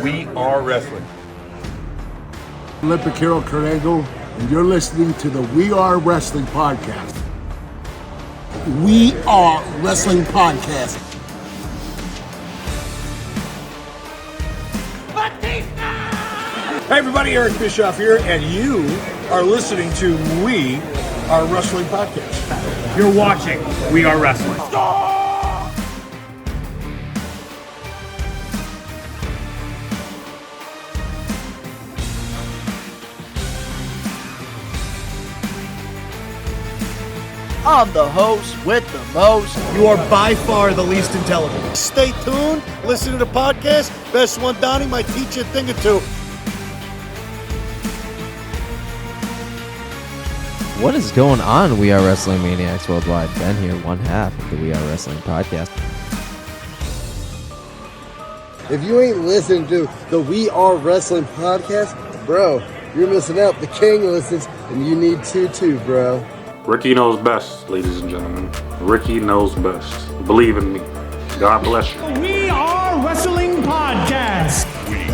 We are wrestling. Olympic hero Kurt Angle, and you're listening to the We Are Wrestling Podcast. We Are Wrestling Podcast. Hey everybody, Eric Bischoff here, and you are listening to We Are Wrestling Podcast. You're watching We Are Wrestling. I'm the host with the most. You are by far the least intelligent. Stay tuned, listen to the podcast. Best One Donnie might teach you a thing or two. What is going on, We Are Wrestling Maniacs Worldwide? Ben here, one half of the We Are Wrestling Podcast. If you ain't listening to the We Are Wrestling Podcast, bro, you're missing out. The king listens, and you need to too, bro. Ricky knows best, ladies and gentlemen. Ricky knows best. Believe in me. God bless you. We Are Wrestling Podcast. We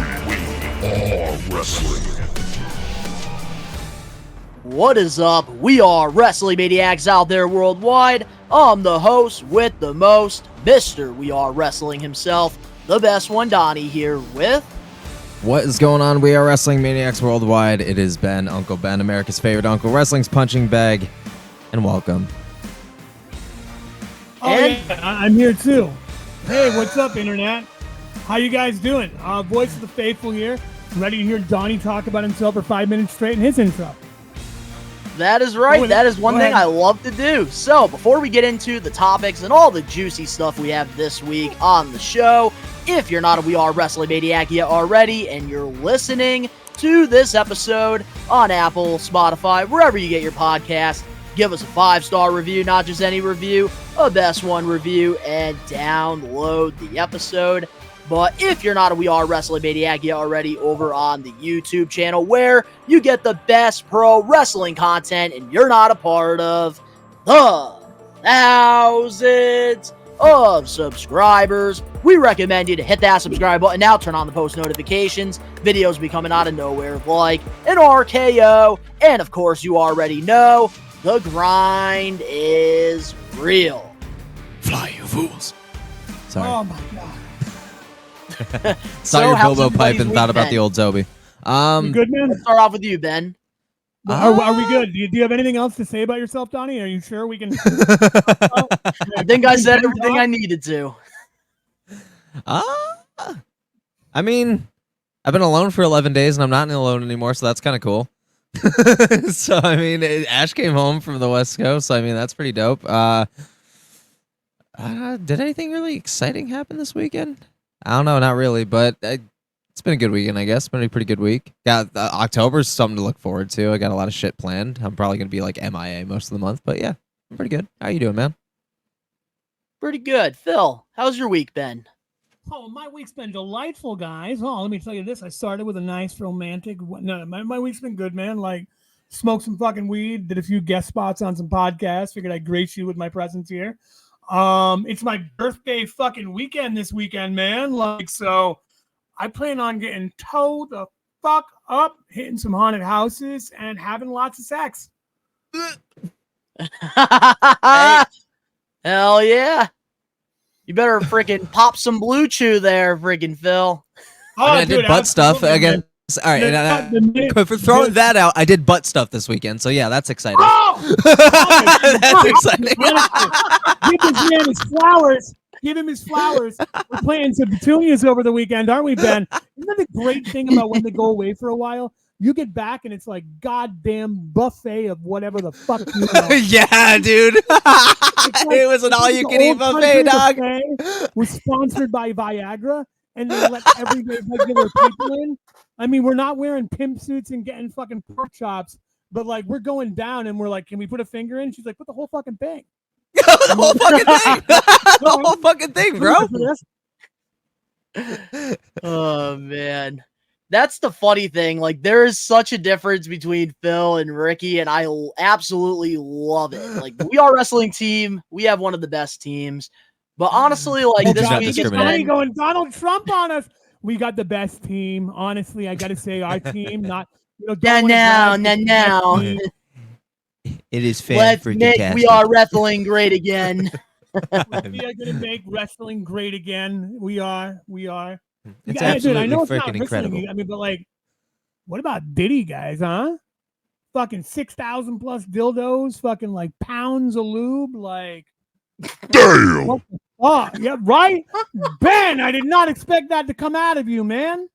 are wrestling. What is up? We are Wrestling Maniacs out there worldwide. I'm the host with the most, Mr. We Are Wrestling himself, the best One Donnie here with... What is going on, We Are Wrestling Maniacs Worldwide? It is Ben, Uncle Ben, America's favorite uncle, wrestling's punching bag, and welcome. Yeah, I'm here too. Hey, what's up, Internet? How you guys doing? Voice of the Faithful here. Ready to hear Donnie talk about himself for 5 minutes straight in his intro. That is right. That is one thing I love to do. So, before we get into the topics and all the juicy stuff we have this week on the show, if you're not a We Are Wrestling Maniac yet already, and you're listening to this episode on Apple, Spotify, wherever you get your podcast, give us a 5-star review, not just any review, a best one review, and download the episode. But if you're not a We Are Wrestling Maniac yet already, over on the YouTube channel where you get the best pro wrestling content and you're not a part of the thousands of subscribers, we recommend you to hit that subscribe button now, turn on the post notifications, videos will be coming out of nowhere like an RKO, and of course you already know, the grind is real. Fly, you fools. Sorry. Oh my god. Saw your Bilbo pipe and thought about the old Toby. You good, man? Let's start off with you, Ben. Are we good? Do you have anything else to say about yourself, Donnie? Are you sure we can? I think I said everything I needed to. I mean, I've been alone for 11 days and I'm not alone anymore, so that's kind of cool. So, I mean, Ash came home from the West Coast, so I mean, that's pretty dope. Did anything really exciting happen this weekend? I don't know, not really, but it's been a good weekend, I guess. It's been a pretty good week. Got October's something to look forward to. I got a lot of shit planned. I'm probably going to be like MIA most of the month, but yeah, I'm pretty good. How you doing, man? Pretty good. Phil, how's your week been? Oh, my week's been delightful, guys. Oh, let me tell you this. I started with a nice romantic... No, my week's been good, man. Like, smoked some fucking weed, did a few guest spots on some podcasts, figured I'd grace you with my presence here. It's my birthday fucking weekend this weekend, man. Like, so I plan on getting towed the fuck up, hitting some haunted houses, and having lots of sex. Hey, hell yeah. You better freaking pop some Blue Chew there, freaking Phil. I did butt stuff again. All right, for throwing that out, I did butt stuff this weekend, so yeah, that's exciting. Oh! That's exciting. Give this man his flowers. Give him his flowers. We're playing some petunias over the weekend, aren't we, Ben? Isn't that the great thing about when they go away for a while? You get back and it's like goddamn buffet of whatever the fuck you know. Yeah, dude. Like, it was an all-you-can-eat buffet, dog. Was sponsored by Viagra, and they let everyday regular people in. I mean, we're not wearing pimp suits and getting fucking pork chops, but like we're going down and we're like, can we put a finger in? She's like, put the whole fucking thing. The whole fucking thing. The whole fucking thing, bro. Oh, man. That's the funny thing. Like, there is such a difference between Phil and Ricky, and I absolutely love it. Like, We Are Wrestling team, we have one of the best teams. But honestly, like, this week it's going Donald Trump on us. We got the best team. Honestly, I got to say our team. Not No. It is fan Let's freaking make tastic. We Are Wrestling great again. We are going to make wrestling great again. We are. It's Yeah, dude, absolutely I know it's not freaking wrestling. incredible. I mean, but like, what about Diddy, guys? Huh? Fucking 6,000 plus dildos. Fucking like pounds of lube. Like, Damn! what the fuck? Yeah, right. Ben, I did not expect that to come out of you, man.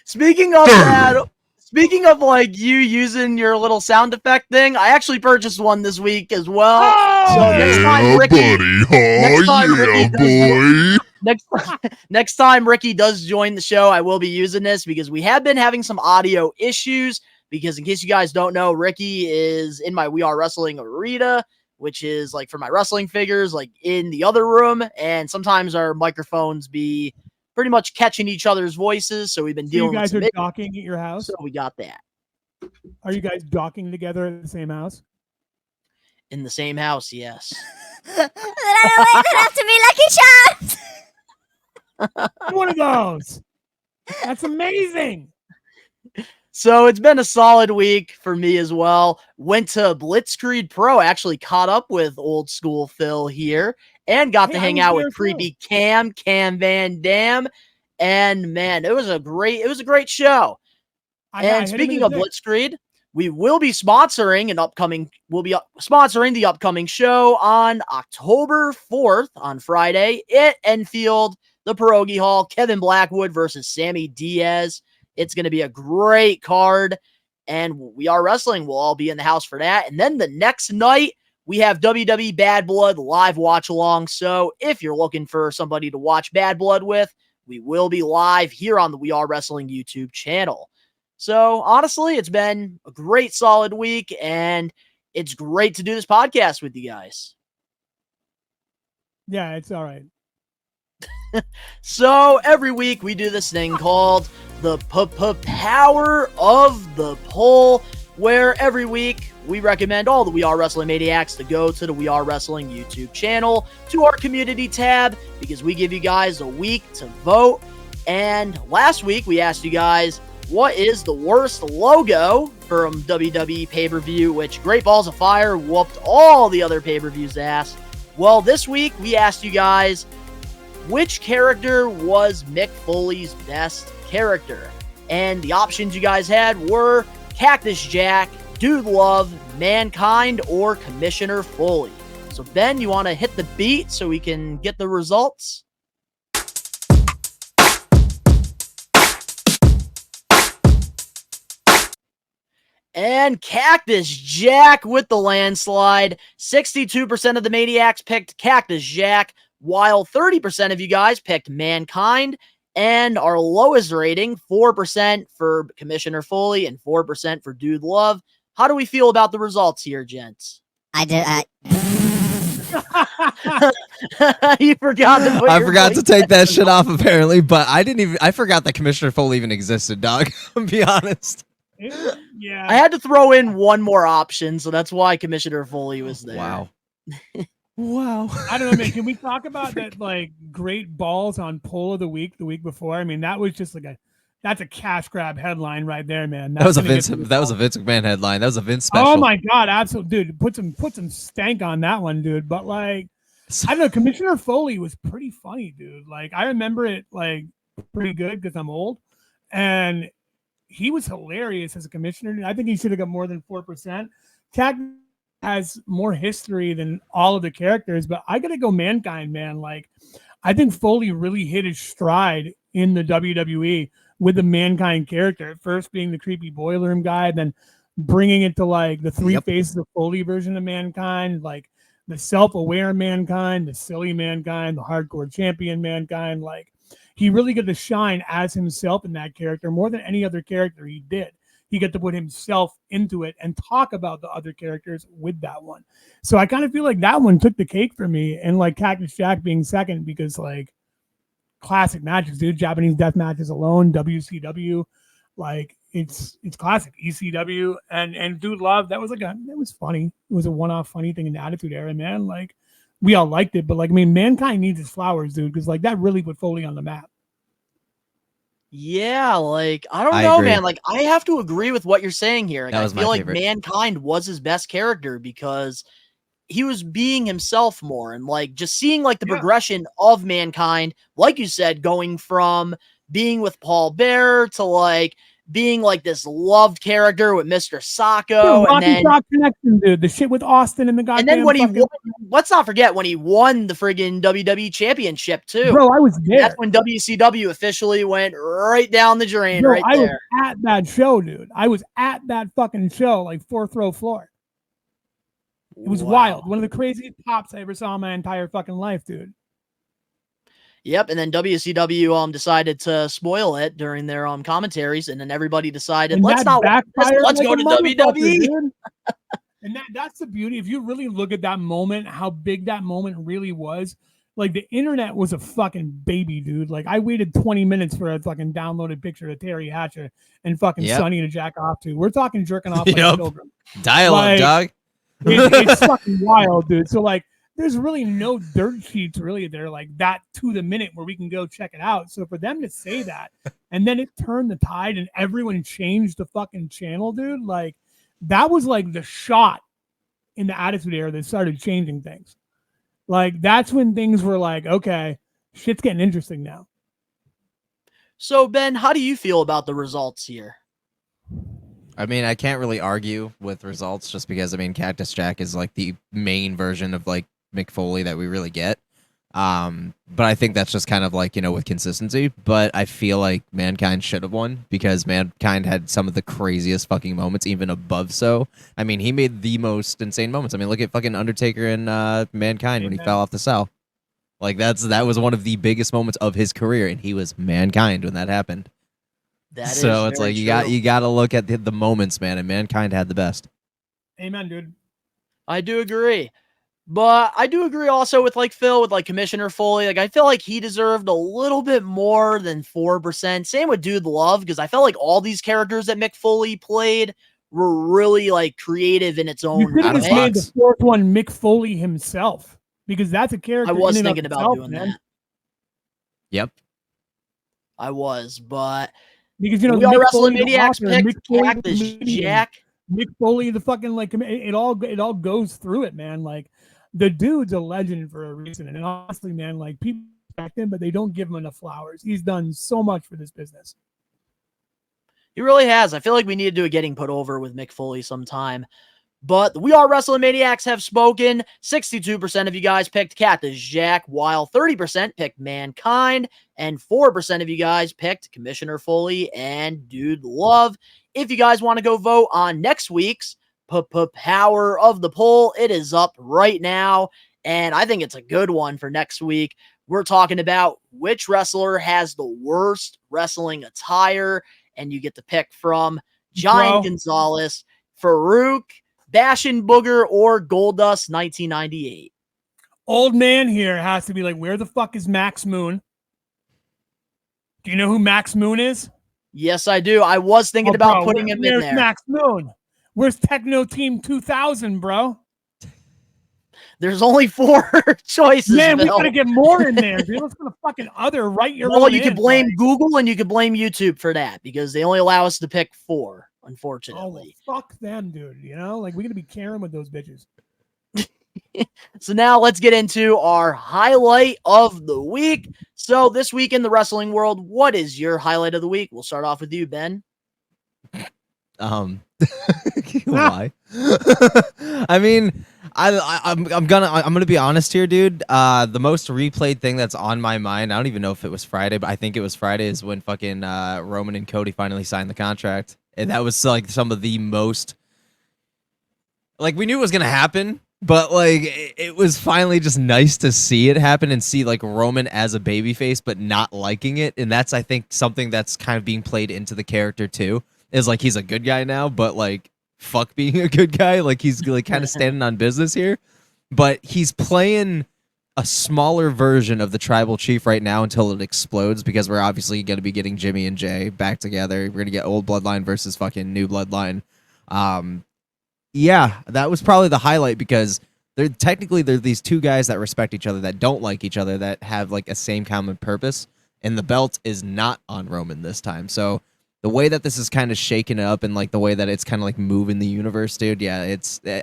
Speaking of that, speaking of like you using your little sound effect thing, I actually purchased one this week as well. Oh! So next time Yeah, Ricky, buddy. Oh, yeah, boy. next time Ricky does join the show, I will be using this because we have been having some audio issues. Because in case you guys don't know, Ricky is in my We Are Wrestling arena, which is like for my wrestling figures, like in the other room. And sometimes our microphones be pretty much catching each other's voices. So we've been So dealing you guys with are some docking at your house? So we got that. Are you guys docking together in the same house? In the same house, yes. Then I don't like that have to be Lucky Charms. One of those. That's amazing. So it's been a solid week for me as well. Went to Blitzkrieg Pro, actually caught up with old school Phil here, and got to hang out with creepy Cam Van Dam. And man, it was a great show. And speaking of Blitzkrieg, we will be sponsoring the upcoming show on October 4th on Friday at Enfield, the Pierogi Hall, Kevin Blackwood versus Sammy Diaz. It's going to be a great card, and We Are Wrestling will all be in the house for that. And then the next night, we have WWE Bad Blood live watch along. So if you're looking for somebody to watch Bad Blood with, we will be live here on the We Are Wrestling YouTube channel. So honestly, it's been a great solid week, and it's great to do this podcast with you guys. Yeah, it's all right. So every week we do this thing called the Power of the Poll, where every week we recommend all the We Are Wrestling Maniacs to go to the We Are Wrestling YouTube channel, to our community tab, because we give you guys a week to vote. And last week we asked you guys, what is the worst logo from WWE pay-per-view, which Great Balls of Fire whooped all the other pay-per-views' ass. Well, this week we asked you guys, which character was Mick Foley's best character? And the options you guys had were Cactus Jack, Dude Love, Mankind, or Commissioner Foley. So Ben, you want to hit the beat so we can get the results? And Cactus Jack with the landslide. 62% of the Maniacs picked Cactus Jack, while 30% of you guys picked Mankind, and our lowest rating, 4% for Commissioner Foley and 4% for Dude Love. How do we feel about the results here, gents? I did. You forgot to put I your forgot to voice take that down. shit off apparently, but I forgot that Commissioner Foley even existed, dog. I'll be honest. Yeah. I had to throw in one more option, so that's why Commissioner Foley was there. Wow. Wow. I don't know, man. Can we talk about that, like, great balls on poll of the week before? I mean, that was just like that's a cash grab headline right there, man. That was a Vince McMahon headline. That was a Vince special. Oh my god, absolutely, dude. Put some stank on that one, dude. But like, I don't know, Commissioner Foley was pretty funny, dude. Like, I remember it like pretty good because I'm old, and he was hilarious as a commissioner. I think he should have got more than 4%. Cat has more history than all of the characters, but I gotta go Mankind, man. Like, I think Foley really hit his stride in the WWE with the Mankind character. At first being the creepy boiler room guy, then bringing it to like the three faces of Foley version of Mankind, like the self-aware Mankind, the silly Mankind, the hardcore champion Mankind. Like, he really got to shine as himself in that character more than any other character he did. He got to put himself into it and talk about the other characters with that one. So I kind of feel like that one took the cake for me, and like Cactus Jack being second because like classic matches, dude. Japanese death matches alone, WCW, like it's classic. ECW and Dude Love, that was it was funny. It was a one-off funny thing in the Attitude Era, man. Like, we all liked it, but like, I mean, Mankind needs his flowers, dude, because like that really put Foley on the map. Yeah, like I don't I know, agree. man. Like I have to agree with what you're saying here. Like, That I was my feel like favorite. Mankind was his best character because he was being himself more, and like just seeing like the Yeah. progression of Mankind, like you said, going from being with Paul Bearer to like being like this loved character with Mr. Sacco, and Rocky then Rock Connection, dude. The shit with Austin and the goddamn. and then when he fucking- won, let's not forget when he won the friggin' WWE Championship too. Bro, I was there. That's when WCW officially went right down the drain, Bro, right I was there. at that show, dude. I was at that fucking show, like fourth row floor. It was wild. One of the craziest pops I ever saw in my entire fucking life, dude. Yep, and then WCW decided to spoil it during their commentaries, and then everybody decided And let's that not watch this, backfired let's like go a to motherfucker, WWE. dude. And that's the beauty. If you really look at that moment, how big that moment really was, like the internet was a fucking baby, dude. Like I waited 20 minutes for a fucking downloaded picture of Terry Hatcher and fucking Yep. Sonny to jack off to. We're talking jerking off like Yep. children. Dial-up, Like, dog. It's fucking wild, dude. So like, there's really no dirt sheets really there like that to the minute where we can go check it out. So for them to say that, and then it turned the tide and everyone changed the fucking channel, dude. Like that was like the shot in the Attitude Era that started changing things. Like that's when things were like, okay, shit's getting interesting now. So Ben, how do you feel about the results here? I mean, I can't really argue with results just because, I mean, Cactus Jack is like the main version of like Mick Foley that we really get. But I think that's just kind of like, with consistency. But I feel like Mankind should have won because Mankind had some of the craziest fucking moments, even above so. I mean, he made the most insane moments. I mean, look at fucking Undertaker and Mankind when he fell off the cell. Like that was one of the biggest moments of his career, and he was Mankind when that happened. So it's like you got to look at the moments, man, and Mankind had the best. Amen, dude. I do agree. But I do agree also with like Phil, with like Commissioner Foley. Like I feel like he deserved a little bit more than 4%. Same with Dude Love, because I felt like all these characters that Mick Foley played were really like creative in its own You could have just way. made the fourth one Mick Foley himself because that's a character. I was in and of thinking about itself, doing man. that. Yep. I was, but Because we Mick are Foley, Wrestling the Maniacs author, picked Mick Foley, the Cactus comedian, Jack. Mick Foley, the fucking like it all goes through it, man. Like the dude's a legend for a reason, and honestly, man, like people respect him, but they don't give him enough flowers. He's done so much for this business. He really has. I feel like we need to do a getting put over with Mick Foley sometime. But the We Are Wrestling Maniacs have spoken. 62% of you guys picked Cactus Jack, while 30% picked Mankind, and 4% of you guys picked Commissioner Foley and Dude Love. If you guys want to go vote on next week's Power of the Poll, it is up right now, and I think it's a good one for next week. We're talking about which wrestler has the worst wrestling attire, and you get to pick from Giant Gonzalez, Farouk, Bashin' Booger, or Goldust 1998. Old man here has to be like, where the fuck is Max Moon? Do you know who Max Moon is? Yes, I do. I was thinking about putting him in Where's there. Max Moon? Where's Techno Team 2000, bro? There's only 4 choices. Man, we Bill. gotta get more in there, dude. Let's gonna fucking write your Well, own. you could blame Google and you could blame YouTube for that because they only allow us to pick 4, unfortunately. Oh, fuck them, dude. You know, like we gotta be caring with those bitches. So now let's get into our highlight of the week. So this week in the wrestling world, what is your highlight of the week? We'll start off with you, Ben. Why? I mean, I'm gonna be honest here, dude. The most replayed thing that's on my mind, I don't even know if it was Friday, but I think it was Friday, is when fucking Roman and Cody finally signed the contract, and that was like some of the most, like, we knew it was gonna happen, but like it was finally just nice to see it happen and see like Roman as a babyface, but not liking it, and that's, I think, something that's kind of being played into the character too. Is like he's a good guy now, but like fuck being a good guy. Like he's like kind of standing on business here, but he's playing a smaller version of the tribal chief right now until it explodes, because we're obviously going to be getting Jimmy and Jay back together. We're going to get old bloodline versus fucking new bloodline. Yeah, that was probably the highlight, because they're these two guys that respect each other, that don't like each other, that have like a same common purpose. and the belt is not on Roman this time. So the way that this is kind of shaking it up and like the way that it's kind of like moving the universe, dude, yeah,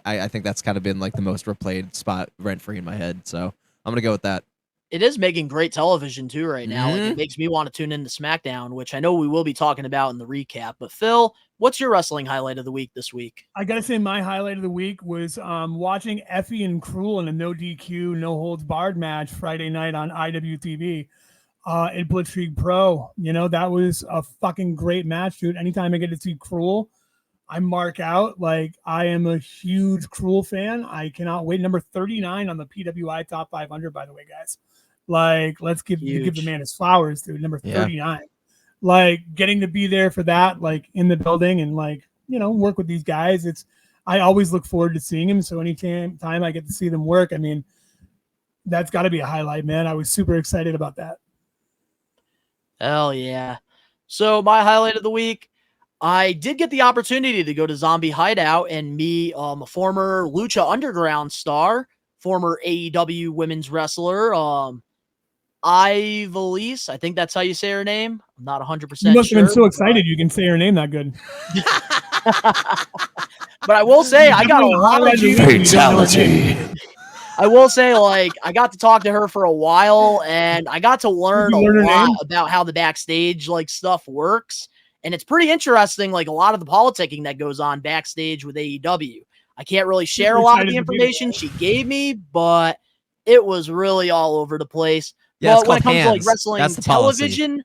I think that's kind of been like the most replayed spot rent free in my head. So I'm gonna go with that. It is making great television too right now. Like, it makes me want to tune into SmackDown, which I know we will be talking about in the recap. But Phil, what's your wrestling highlight of the week this week? I gotta say, my highlight of the week was watching Effie and Cruel in a no DQ, no holds barred match Friday night on IWTV at Blitzkrieg Pro. You know, that was a fucking great match, dude. Anytime I get to see Cruel, I mark out. Like, I am a huge Cruel fan. I cannot wait. Number 39 on the PWI Top 500, by the way, guys. Like, let's give the man his flowers, dude. Number 39. Yeah. Like, getting to be there for that, like, in the building and, like, you know, work with these guys. I always look forward to seeing him. So anytime I get to see them work, I mean, that's got to be a highlight, man. I was super excited about that. Hell yeah. So my highlight of the week, I did get the opportunity to go to Zombie Hideout and meet a former Lucha Underground star, former AEW women's wrestler, Ivelisse. I think that's how you say her name. I'm not 100% sure. You must have been so excited you can say her name that good. But I will say I got a lot of fatality. I will say, like, I got to talk to her for a while, and I got to learn a lot about how the backstage, like, stuff works. And it's pretty interesting, like, a lot of the politicking that goes on backstage with AEW. I can't really share a lot of the information she gave me, but it was really all over the place. Yeah, but when it comes to, like, wrestling television,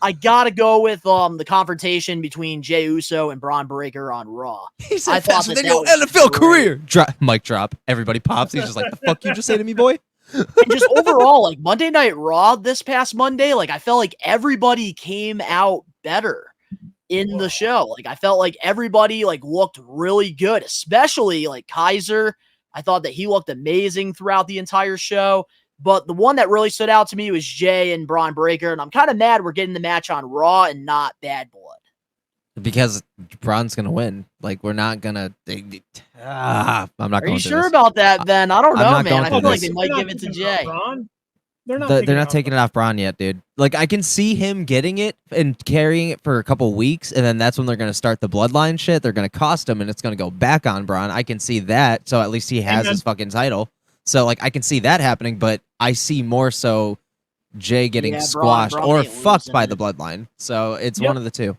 I gotta go with the confrontation between Jey Uso and Braun Breaker on Raw. He said faster than your NFL career. Mic drop. Everybody pops. He's just like, the fuck you just say to me, boy? And just overall, like, Monday Night Raw this past Monday, like, I felt like everybody came out better in the show. Like, I felt like everybody, like, looked really good, especially, like, Kaiser. I thought that he looked amazing throughout the entire show. But the one that really stood out to me was Jey and Braun Breaker, and I'm kind of mad we're getting the match on Raw and not Bad Blood. Because Braun's going to win. Like, we're not going to... I'm not going to Are you sure about that, Ben? I don't know, man. I feel like they might They're give it to Jey. They're not taking it off Braun yet, dude. Like, I can see him getting it and carrying it for a couple weeks, and then that's when they're going to start the bloodline shit. They're going to cost him, and it's going to go back on Braun. I can see that, so at least he has his fucking title. So, like, I can see that happening, but I see more so Jey getting squashed or fucked by the bloodline. So it's one of the two.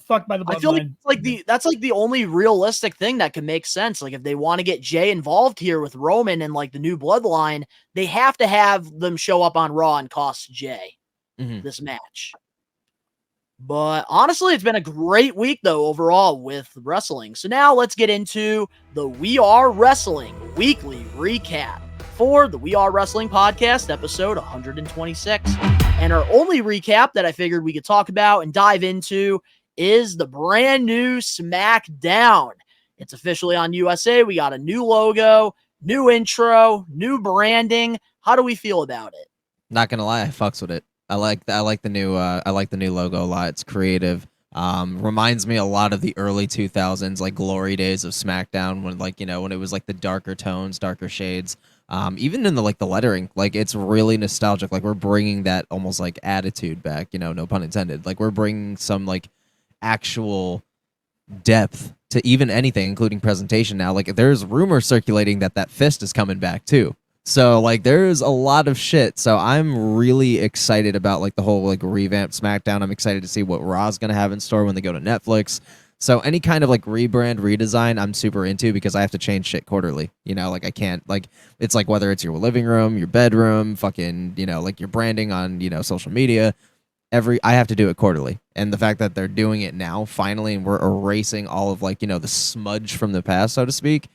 Fucked by the bloodline. I feel like that's like the only realistic thing that can make sense. Like, if they want to get Jey involved here with Roman and, like, the new bloodline, they have to have them show up on Raw and cost Jey this match. But honestly, it's been a great week, though, overall with wrestling. So now let's get into the We Are Wrestling weekly recap for the We Are Wrestling podcast, episode 126. And our only recap that I figured we could talk about and dive into is the brand new SmackDown. It's officially on USA. We got a new logo, new intro, new branding. How do we feel about it? Not gonna lie, I fucks with it. I like the new logo a lot. It's creative. Reminds me a lot of the early 2000s, like, glory days of SmackDown, when, like, you know, when it was like the darker tones, darker shades. Even in the lettering, like, it's really nostalgic. Like, we're bringing that almost like attitude back. You know, no pun intended. Like, we're bringing some, like, actual depth to even anything, including presentation now. Like, there's rumors circulating that fist is coming back too. So, like, there's a lot of shit. So I'm really excited about, like, the whole, like, revamped SmackDown. I'm excited to see what Raw's going to have in store when they go to Netflix. So any kind of, like, rebrand, redesign, I'm super into, because I have to change shit quarterly. You know, like, I can't, like, it's like whether it's your living room, your bedroom, fucking, you know, like, your branding on, you know, social media. I have to do it quarterly. And the fact that they're doing it now, finally, and we're erasing all of, like, you know, the smudge from the past, so to speak,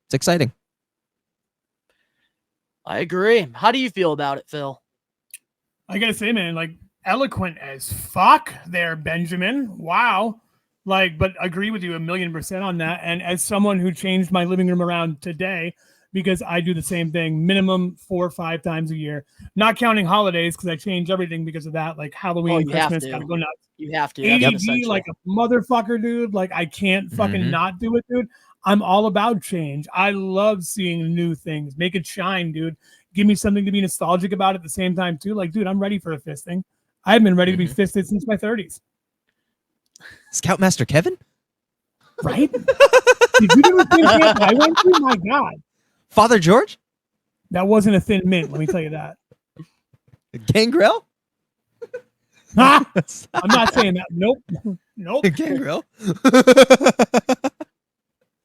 it's exciting. I agree. How do you feel about it, Phil? I gotta say, man, like, eloquent as fuck there, Benjamin. Wow. Like, but agree with you 1,000,000% on that. And as someone who changed my living room around today, because I do the same thing, minimum 4 or 5 times a year, not counting holidays, because I change everything because of that. Like, Halloween, Christmas, gotta go nuts. You have to. ADD like a motherfucker, dude. Like, I can't fucking not do it, dude. I'm all about change. I love seeing new things. Make it shine, dude. Give me something to be nostalgic about at the same time, too. Like, dude, I'm ready for a fisting. I've been ready to be fisted since my 30s. Scoutmaster Kevin? Right? Did you ever think that I went through? My God. Father George? That wasn't a thin mint, let me tell you that. Gangrel? I'm not saying that. Nope. Nope. Gangrel?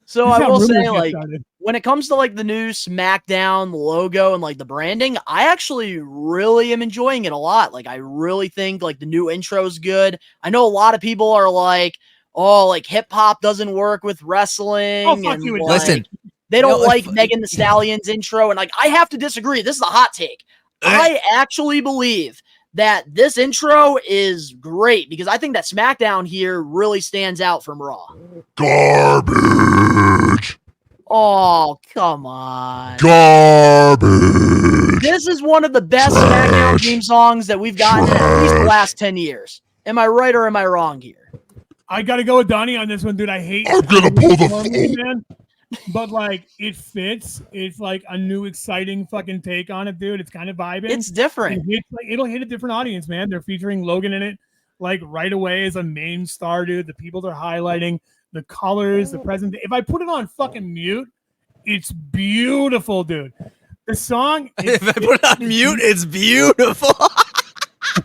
So This is I how will rumors say, get like, started. when it comes to like the new SmackDown logo and like the branding, I actually really am enjoying it a lot. Like, I really think like the new intro is good. I know a lot of people are like, oh, like hip hop doesn't work with wrestling. Oh, fuck and you, it like, Listen. they don't No, like Megan Thee Stallion's intro. And like, I have to disagree. This is a hot take. I actually believe that this intro is great because I think that SmackDown here really stands out from Raw. Garbage. Oh, come on. Garbage. This is one of the best Trash. SmackDown theme songs that we've gotten in at least the last 10 years. Am I right or am I wrong here? I got to go with Donnie on this one, dude. I hate I'm gonna pull the harmony, man. But like, it fits. It's like a new, exciting fucking take on it, dude. It's kind of vibing. It's different. It'll hit a different audience, man. They're featuring Logan in it, like right away as a main star, dude. The people they're highlighting, the colors, the present. If I put it on fucking mute, it's beautiful, dude. The song. If I put it on mute, it's beautiful.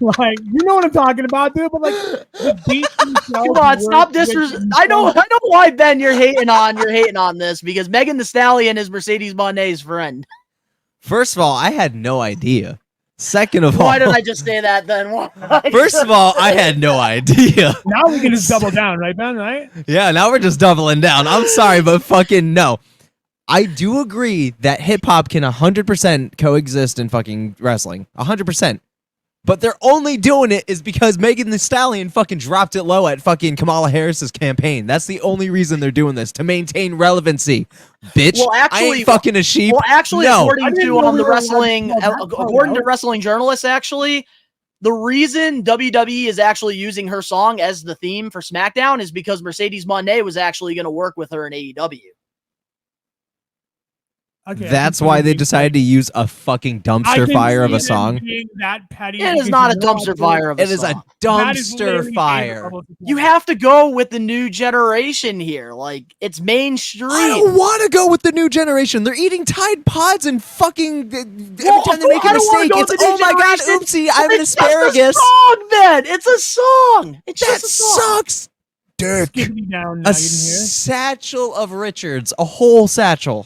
Like, you know what I'm talking about, dude. But like, the beat themselves. Come on, stop disrespecting. I know why, Ben. You're hating on this because Megan Thee Stallion is Mercedes Monet's friend. First of all, I had no idea. Second of all, Why did I just say that then? Why? First of all, I had no idea. Now we can just double down, right, Ben? Right? Yeah, now we're just doubling down. I'm sorry, but fucking no. I do agree that hip hop can 100% coexist in fucking wrestling. 100%. But they're only doing it is because Megan Thee Stallion fucking dropped it low at fucking Kamala Harris's campaign. That's the only reason they're doing this, to maintain relevancy. Bitch, Well, actually, I ain't fucking a sheep. Well, actually, no. according to wrestling journalists, actually, the reason WWE is actually using her song as the theme for SmackDown is because Mercedes Moné was actually going to work with her in AEW. Okay, That's why they decided to use a fucking dumpster fire of a song. That petty It is not a dumpster fire of a It is a song. dumpster fire. You have to go with the new generation here. Like, it's mainstream. I don't want to go with the new generation. They're eating Tide Pods and fucking every time they make a mistake, it's oh my god, oopsie, I have an asparagus. It's a song, man. It's a song. It's that just a song. sucks. Dick. Down A satchel of Richards, a whole satchel.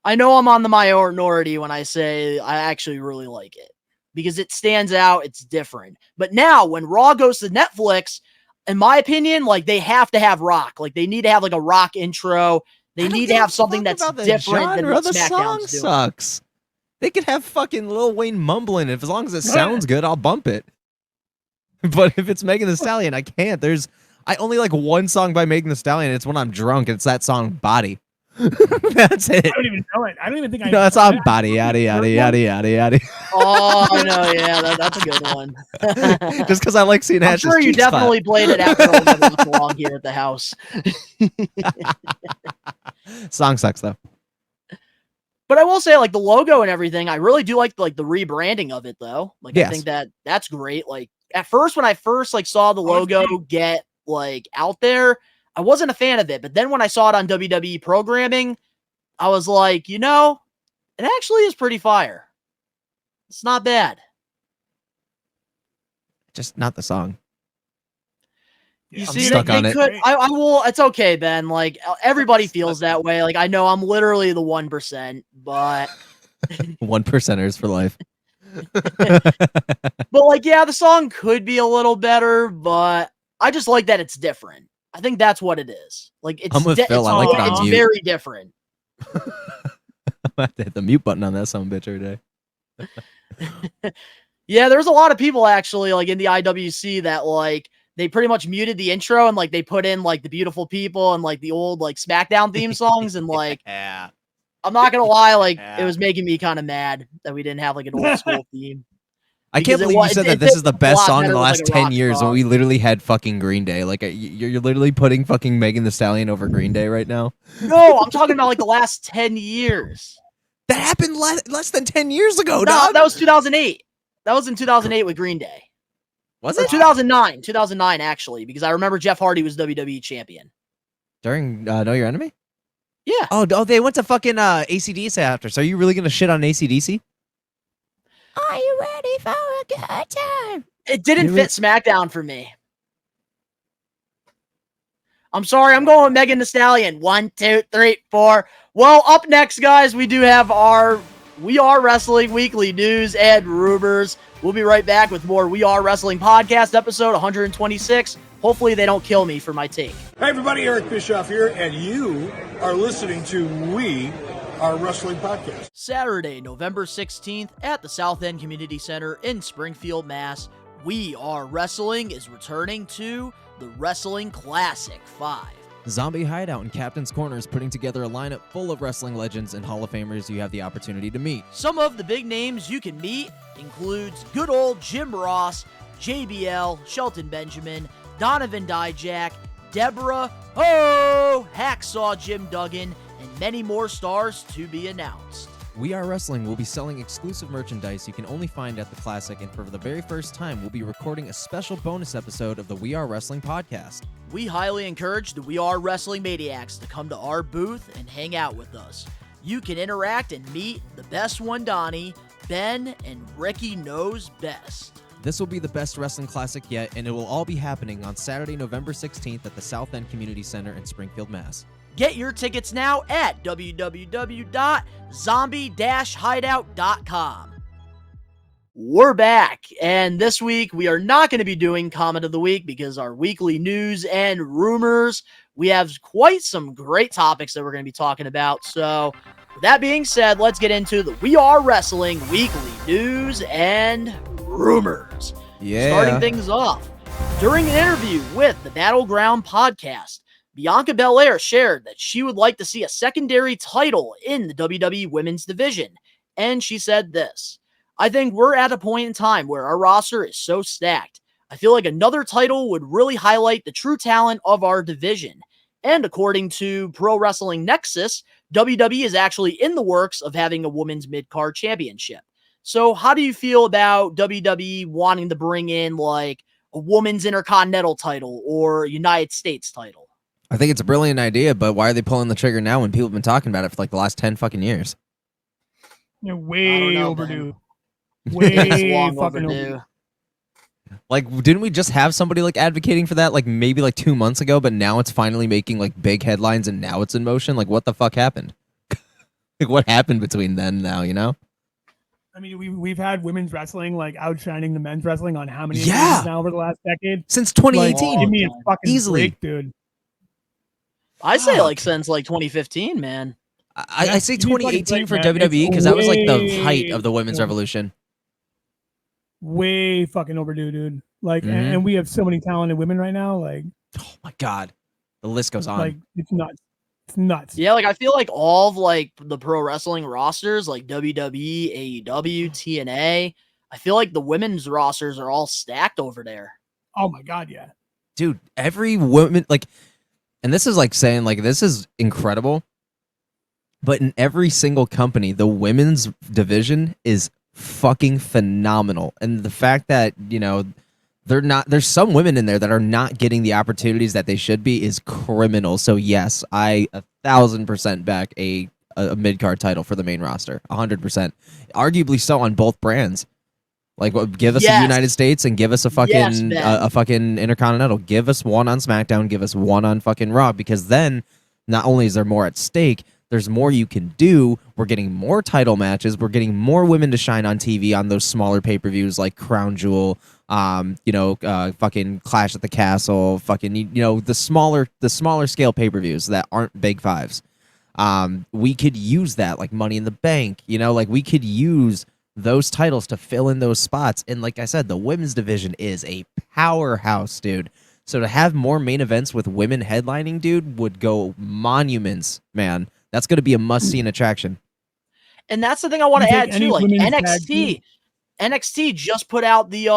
I know I'm on the minority when I say I actually really like it because it stands out. It's different. But now when Raw goes to Netflix, in my opinion, like they have to have rock. Like they need to have like a rock intro. They need to have something that's different than what the song SmackDown's doing. sucks. They could have fucking Lil Wayne mumbling. If as long as it sounds good, I'll bump it. But if it's Megan Thee Stallion, I can't. I only like one song by Megan Thee Stallion. It's when I'm drunk. It's that song Body. That's it. I don't even know it. I don't even think I know. That's on Body, yada yada yada yada yada. Oh no, yeah, that's a good one. Just because I like seeing I'm Ash's sure you cheeks pop. definitely played it after all the along here at the house. Song sucks though. But I will say, like the logo and everything, I really do like the rebranding of it though. Like Yes. I think that's great. Like at first, when I first like saw the logo get like out there, I wasn't a fan of it. But then when I saw it on WWE programming, I was like, you know, it actually is pretty fire. It's not bad. Just not the song. You I'm see, stuck on it. I will. It's okay, Ben. Like everybody feels that way. Like I know I'm literally the 1%, but 1%ers for life. but like, yeah, the song could be a little better, but I just like that it's different. I think that's what it is. Like it's, I'm with Phil. I like it on it's mute. very different. I have to hit the mute button on that son of a bitch every day. Yeah, there's a lot of people actually like in the IWC that like they pretty much muted the intro and like they put in like the beautiful people and like the old like SmackDown theme songs and like yeah. I'm not gonna lie, like it was making me kind of mad that we didn't have like an old school theme. I can't believe you said that this is the best song in the last 10 years when we literally had fucking Green Day. Like, you're literally putting fucking Megan Thee Stallion over Green Day right now? No, I'm talking about like the last 10 years. That happened less than 10 years ago, No, dog. that was 2008. That was in 2008 with Green Day. Was Or it 2009? 2009 actually, because I remember Jeff Hardy was WWE champion. during Know Your Enemy? Yeah. Oh, they went to fucking AC/DC after. So are you really gonna shit on AC/DC? Are you ready for a good time? It didn't fit SmackDown for me. I'm sorry, I'm going with Megan Thee Stallion. 1, 2, 3, 4. Well, up next, guys, we do have our We Are Wrestling weekly news and rumors. We'll be right back with more We Are Wrestling podcast, episode 126. Hopefully they don't kill me for my take. Hey everybody, Eric Bischoff here, and you are listening to We Are Wrestling Podcast. Saturday, November 16th at the South End Community Center in Springfield, Mass. We Are Wrestling is returning to the Wrestling Classic 5. Zombie Hideout and Captain's Corner is putting together a lineup full of wrestling legends and Hall of Famers you have the opportunity to meet. Some of the big names you can meet includes good old Jim Ross, JBL, Shelton Benjamin, Donovan Dijak, Deborah, Hacksaw Jim Duggan, and many more stars to be announced. We Are Wrestling will be selling exclusive merchandise you can only find at the Classic, and for the very first time, we'll be recording a special bonus episode of the We Are Wrestling podcast. We highly encourage the We Are Wrestling Maniacs to come to our booth and hang out with us. You can interact and meet the best One Donnie, Ben, and Ricky Knows Best. This will be the best wrestling classic yet, and it will all be happening on Saturday, November 16th at the South End Community Center in Springfield, Mass. Get your tickets now at www.zombie-hideout.com. We're back, and this week we are not going to be doing Comment of the Week because our weekly news and rumors, we have quite some great topics that we're going to be talking about. So, with that being said, let's get into the We Are Wrestling weekly news and rumors. Yeah. Starting things off, during an interview with the Battleground podcast, Bianca Belair shared that she would like to see a secondary title in the WWE Women's Division. And she said this: I think we're at a point in time where our roster is so stacked. I feel like another title would really highlight the true talent of our division. And according to Pro Wrestling Nexus, WWE is actually in the works of having a women's mid-card championship. So how do you feel about WWE wanting to bring in like a women's intercontinental title or United States title? I think it's a brilliant idea, but why are they pulling the trigger now when people have been talking about it for like the last 10 fucking years? They're way know, overdue. It's Way long fucking overdue. overdue. Like, didn't we just have somebody like advocating for that like maybe like 2 months ago, but now it's finally making like big headlines and now it's in motion? Like, what the fuck happened? Like, what happened between then and now, you know? I mean, we've had women's wrestling like outshining the men's wrestling on how many Yeah. occasions now over the last decade? Since 2018. Like, give me a fucking Easily. break, dude. I say like since like 2015, man. I say give me a fucking 2018 break, for man. WWE It's because that was like the way height of the women's overdue. revolution. Way fucking overdue, dude. Like, Mhm. and we have so many talented women right now. Like, Oh my God. The list goes on. like it's nuts. It's nuts. Yeah, like I feel like all of like the pro wrestling rosters, like WWE, AEW, TNA, I feel like the women's rosters are all stacked over there. Oh my god, yeah. Dude, every woman, like, and this is like saying, like, this is incredible, but in every single company, the women's division is fucking phenomenal. And the fact that, you know, there's some women in there that are not getting the opportunities that they should be is criminal. So yes, I 1,000% back a mid-card title for the main roster. 100%. Arguably so on both brands. Like, give us Yes. the United States and give us a fucking Yes, Ben. a fucking Intercontinental. Give us one on SmackDown. Give us one on fucking Raw. Because then, not only is there more at stake, there's more you can do. We're getting more title matches. We're getting more women to shine on TV on those smaller pay-per-views like Crown Jewel, fucking Clash at the Castle, fucking, you know, the smaller scale pay-per-views that aren't big fives. We could use that, like Money in the Bank. You know, like we could use those titles to fill in those spots. And like I said, the women's division is a powerhouse, dude. So to have more main events with women headlining, dude, would go monuments, man. That's going to be a must-see attraction. And that's the thing I want You to think add any too. Like women's tag team- NXT just put out the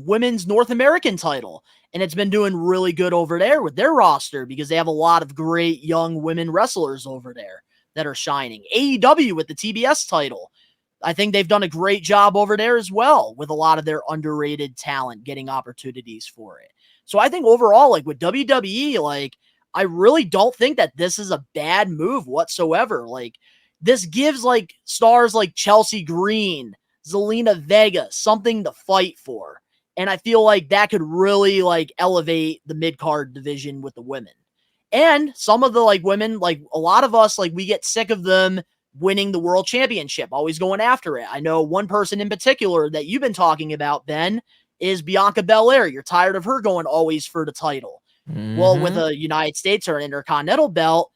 women's North American title, and it's been doing really good over there with their roster because they have a lot of great young women wrestlers over there that are shining. AEW with the TBS title. I think they've done a great job over there as well with a lot of their underrated talent getting opportunities for it. So I think overall, like with WWE, like I really don't think that this is a bad move whatsoever. Like this gives like stars like Chelsea Green, Zelina Vega something to fight for. And I feel like that could really like elevate the mid-card division with the women. And some of the like women, like a lot of us, like we get sick of them winning the world championship, always going after it. I know one person in particular that you've been talking about, Ben, is Bianca Belair. You're tired of her going always for the title. Well, with a United States or an Intercontinental belt,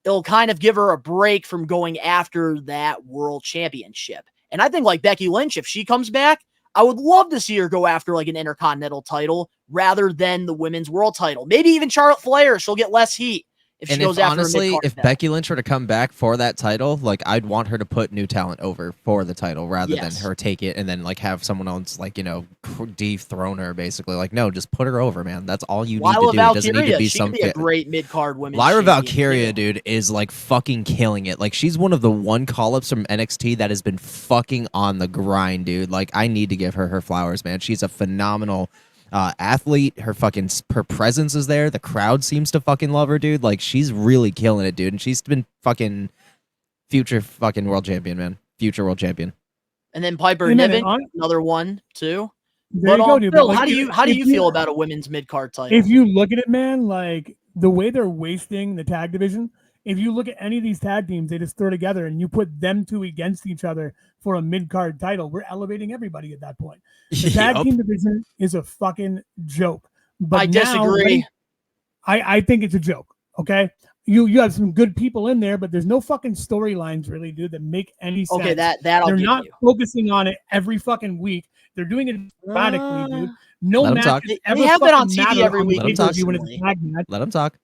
it'll kind of give her a break from going after that world championship. And I think like Becky Lynch, if she comes back, I would love to see her go after like an Intercontinental title rather than the women's world title. Maybe even Charlotte Flair. She'll get less heat. If she goes after honestly, a if Becky Lynch were to come back for that title, like I'd want her to put new talent over for the title rather than her take it and then like have someone else like, you know, dethrone her basically. Like, no, just put her over, man. That's all you need to do. It doesn't need to be she could be a great mid-card women's Lyra champion, Valkyria, dude, is like fucking killing it. Like she's one of the one call-ups from NXT that has been fucking on the grind, dude. Like I need to give her her flowers, man. She's a phenomenal athlete. Her presence is there. The crowd seems to fucking love her, dude. Like she's really killing it, dude. And she's been fucking future fucking world champion, man. Future world champion. And then Piper Niven, another one too. There But you go, dude. Phil, But, like, how do you feel about a women's mid card title? If you look at it, man, like the way they're wasting the tag division. If you look at any of these tag teams, they just throw together and you put them two against each other for a mid-card title. We're elevating everybody at that point. The tag team division is a fucking joke. But I disagree. I think it's a joke, okay? You have some good people in there, but there's no fucking storylines really, dude, that make any sense. Okay, that I'll They're give not you. focusing on it every fucking week. They're doing it sporadically, dude. No Let 'em match talk. ever They have been on fucking TV matter every on week. the Let 'em talk. pay-per-view when it's a tag match. Let him talk.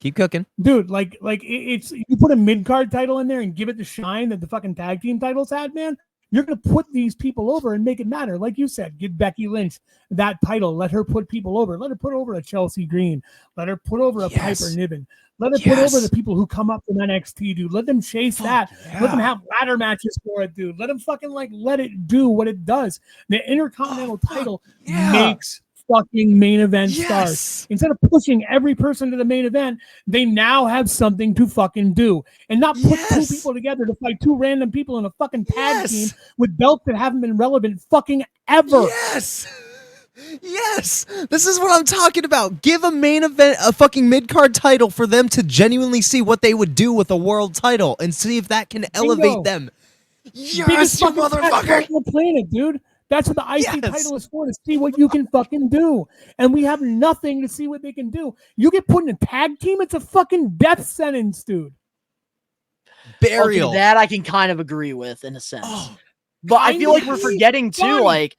Keep cooking. Dude, like it's you put a mid-card title in there and give it the shine that the fucking tag team titles had, man. You're going to put these people over and make it matter. Like you said, give Becky Lynch that title. Let her put people over. Let her put over a Chelsea Green. Let her put over a Piper Niven. Let her put over the people who come up from NXT, dude. Let them chase that. Let them have ladder matches for it, dude. Let them fucking let it do what it does. The Intercontinental title makes fucking main event stars. Instead of pushing every person to the main event, they now have something to fucking do and not put two people together to fight two random people in a fucking tag team with belts that haven't been relevant fucking ever. Yes, this is what I'm talking about. Give a main event, a fucking mid-card title for them to genuinely see what they would do with a world title and see if that can elevate them. Biggest fucking motherfucker on the planet, dude. That's what the IC title is for, to see what you can fucking do. And we have nothing to see what they can do. You get put in a tag team, it's a fucking death sentence, dude. Burial. Okay, that I can kind of agree with in a sense. But I feel like we're forgetting too, like.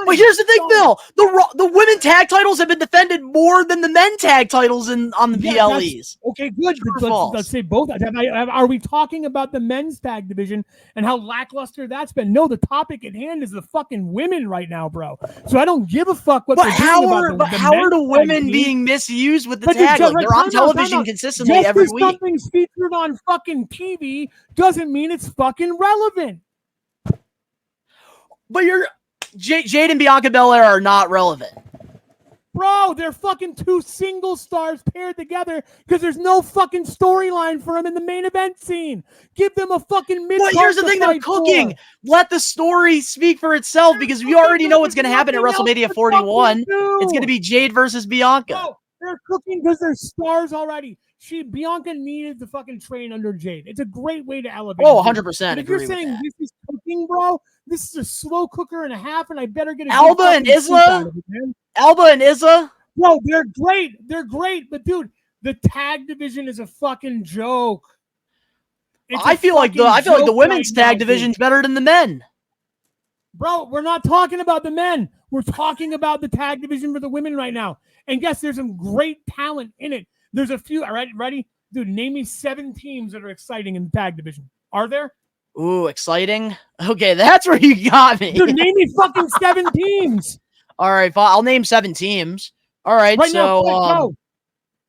But here's the thing, Phil. The women tag titles have been defended more than the men tag titles on the PLEs. Okay, good. Let's say both. Are we talking about the men's tag division and how lackluster that's been? No, the topic at hand is the fucking women right now, bro. So I don't give a fuck what. But how are the women being misused with the tag? Like, they're on television consistently every week. Just because something's featured on fucking TV doesn't mean it's fucking relevant. But Jade and Bianca Belair are not relevant. Bro, they're fucking two single stars paired together because there's no fucking storyline for them in the main event scene. Give them a fucking mid. But here's the thing, they're cooking. Let the story speak for itself because we already know what's going to happen at WrestleMania 41. It's going to be Jade versus Bianca. Bro, they're cooking because they're stars already. Bianca needed to fucking train under Jade. It's a great way to elevate. Oh, 100%. If you're saying this is cooking, bro, this is a slow cooker and a half, and I better get a Alba and Isla. Alba and Isla. No, they're great. They're great, but dude, the tag division is a fucking joke. I feel like the women's tag division's better than the men. Bro, we're not talking about the men. We're talking about the tag division for the women right now. And yes, there's some great talent in it. There's a few. All right, ready? Dude, name me 7 teams that are exciting in the tag division. Are there? Ooh, exciting. Okay, that's where you got me. Dude, name me fucking 7 teams. All right, I'll name 7 teams. All right, right so now, go.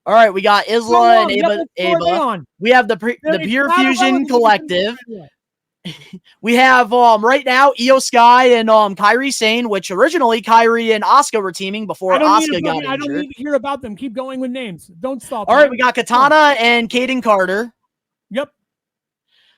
All right, we got Isla and Ava. We have the Pure Fusion Collective. We have right now Io Sky and Kairi Sane, which originally Kairi and Asuka were teaming before Asuka got injured. I don't need to hear about them. Keep going with names. Don't stop. All right, we got Katana and Kaden Carter. Yep.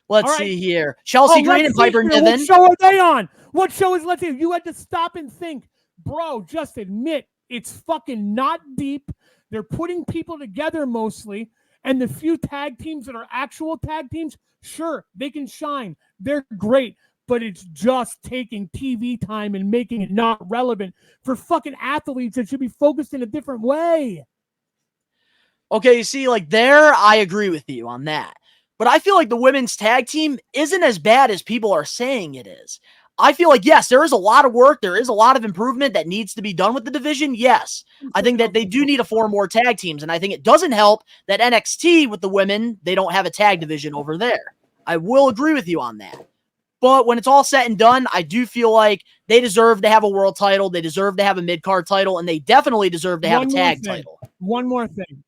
Let's see here. Chelsea Green and Piper Niven. What show are they on? What show is Let's See? You had to stop and think. Bro, just admit it's fucking not deep. They're putting people together mostly. And the few tag teams that are actual tag teams, sure, they can shine. They're great. But it's just taking TV time and making it not relevant for fucking athletes that should be focused in a different way. Okay, you see, like there, I agree with you on that. But I feel like the women's tag team isn't as bad as people are saying it is. I feel like, yes, there is a lot of work. There is a lot of improvement that needs to be done with the division. Yes, I think that they do need 4 more tag teams. And I think it doesn't help that NXT with the women, they don't have a tag division over there. I will agree with you on that. But when it's all said and done, I do feel like they deserve to have a world title. They deserve to have a mid-card title. And they definitely deserve to have a tag title. One more thing.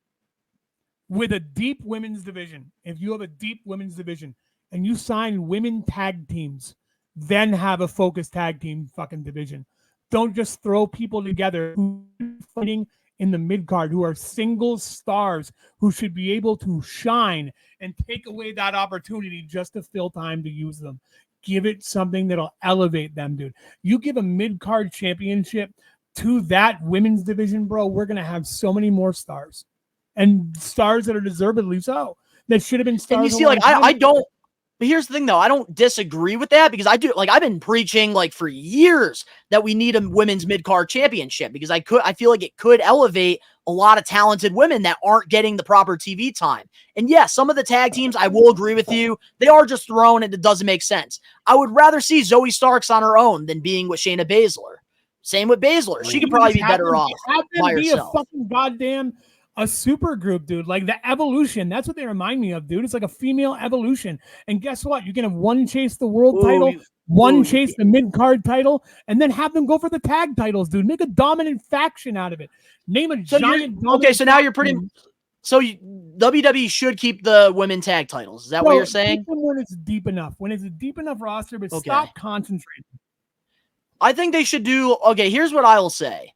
With a deep women's division, if you have a deep women's division and you sign women tag teams, then have a focused tag team fucking division. Don't just throw people together who are fighting in the mid card, who are single stars, who should be able to shine and take away that opportunity just to fill time to use them. Give it something that'll elevate them, dude. You give a mid card championship to that women's division, bro, we're going to have so many more stars. And stars that are deservedly so. That should have been stars. And you see, like, I don't. But here's the thing, though. I don't disagree with that because I do. Like, I've been preaching like for years that we need a women's mid-card championship because I feel like it could elevate a lot of talented women that aren't getting the proper TV time. And yes, some of the tag teams, I will agree with you. They are just thrown and it doesn't make sense. I would rather see Zoe Starks on her own than being with Shayna Baszler. Same with Baszler. She could probably be better off by herself. A fucking goddamn a super group, dude. Like the Evolution. That's what they remind me of, dude. It's like a female Evolution. And guess what? You can have one chase the world title, one chase the mid-card title, and then have them go for the tag titles, dude. Make a dominant faction out of it. Name a giant. Okay, so now you're pretty. So WWE should keep the women tag titles. Is that what you're saying? Keep them when it's deep enough. When it's a deep enough roster, but stop concentrating. I think they should do. Okay, here's what I will say.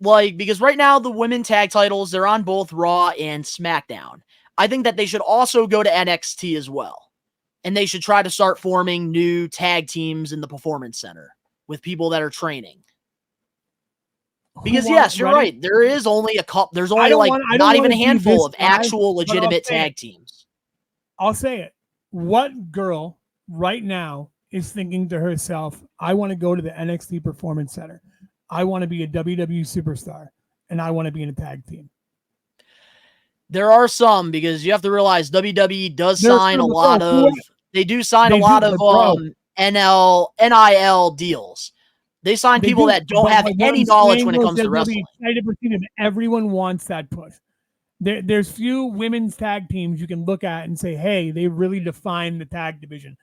Like, because right now the women tag titles, they're on both Raw and SmackDown. I think that they should also go to NXT as well. And they should try to start forming new tag teams in the Performance Center with people that are training. Because yes, you're right. There is only a couple. There's only not even a handful of actual legitimate tag teams. I'll say it. What girl right now is thinking to herself, I want to go to the NXT Performance Center. I want to be a WWE superstar, and I want to be in a tag team. There are some, because you have to realize WWE does sign a lot of. They do sign a lot of NIL deals. They sign people that don't have any knowledge when it comes to wrestling. Everyone wants that push. There's few women's tag teams you can look at and say, hey, they really define the tag division.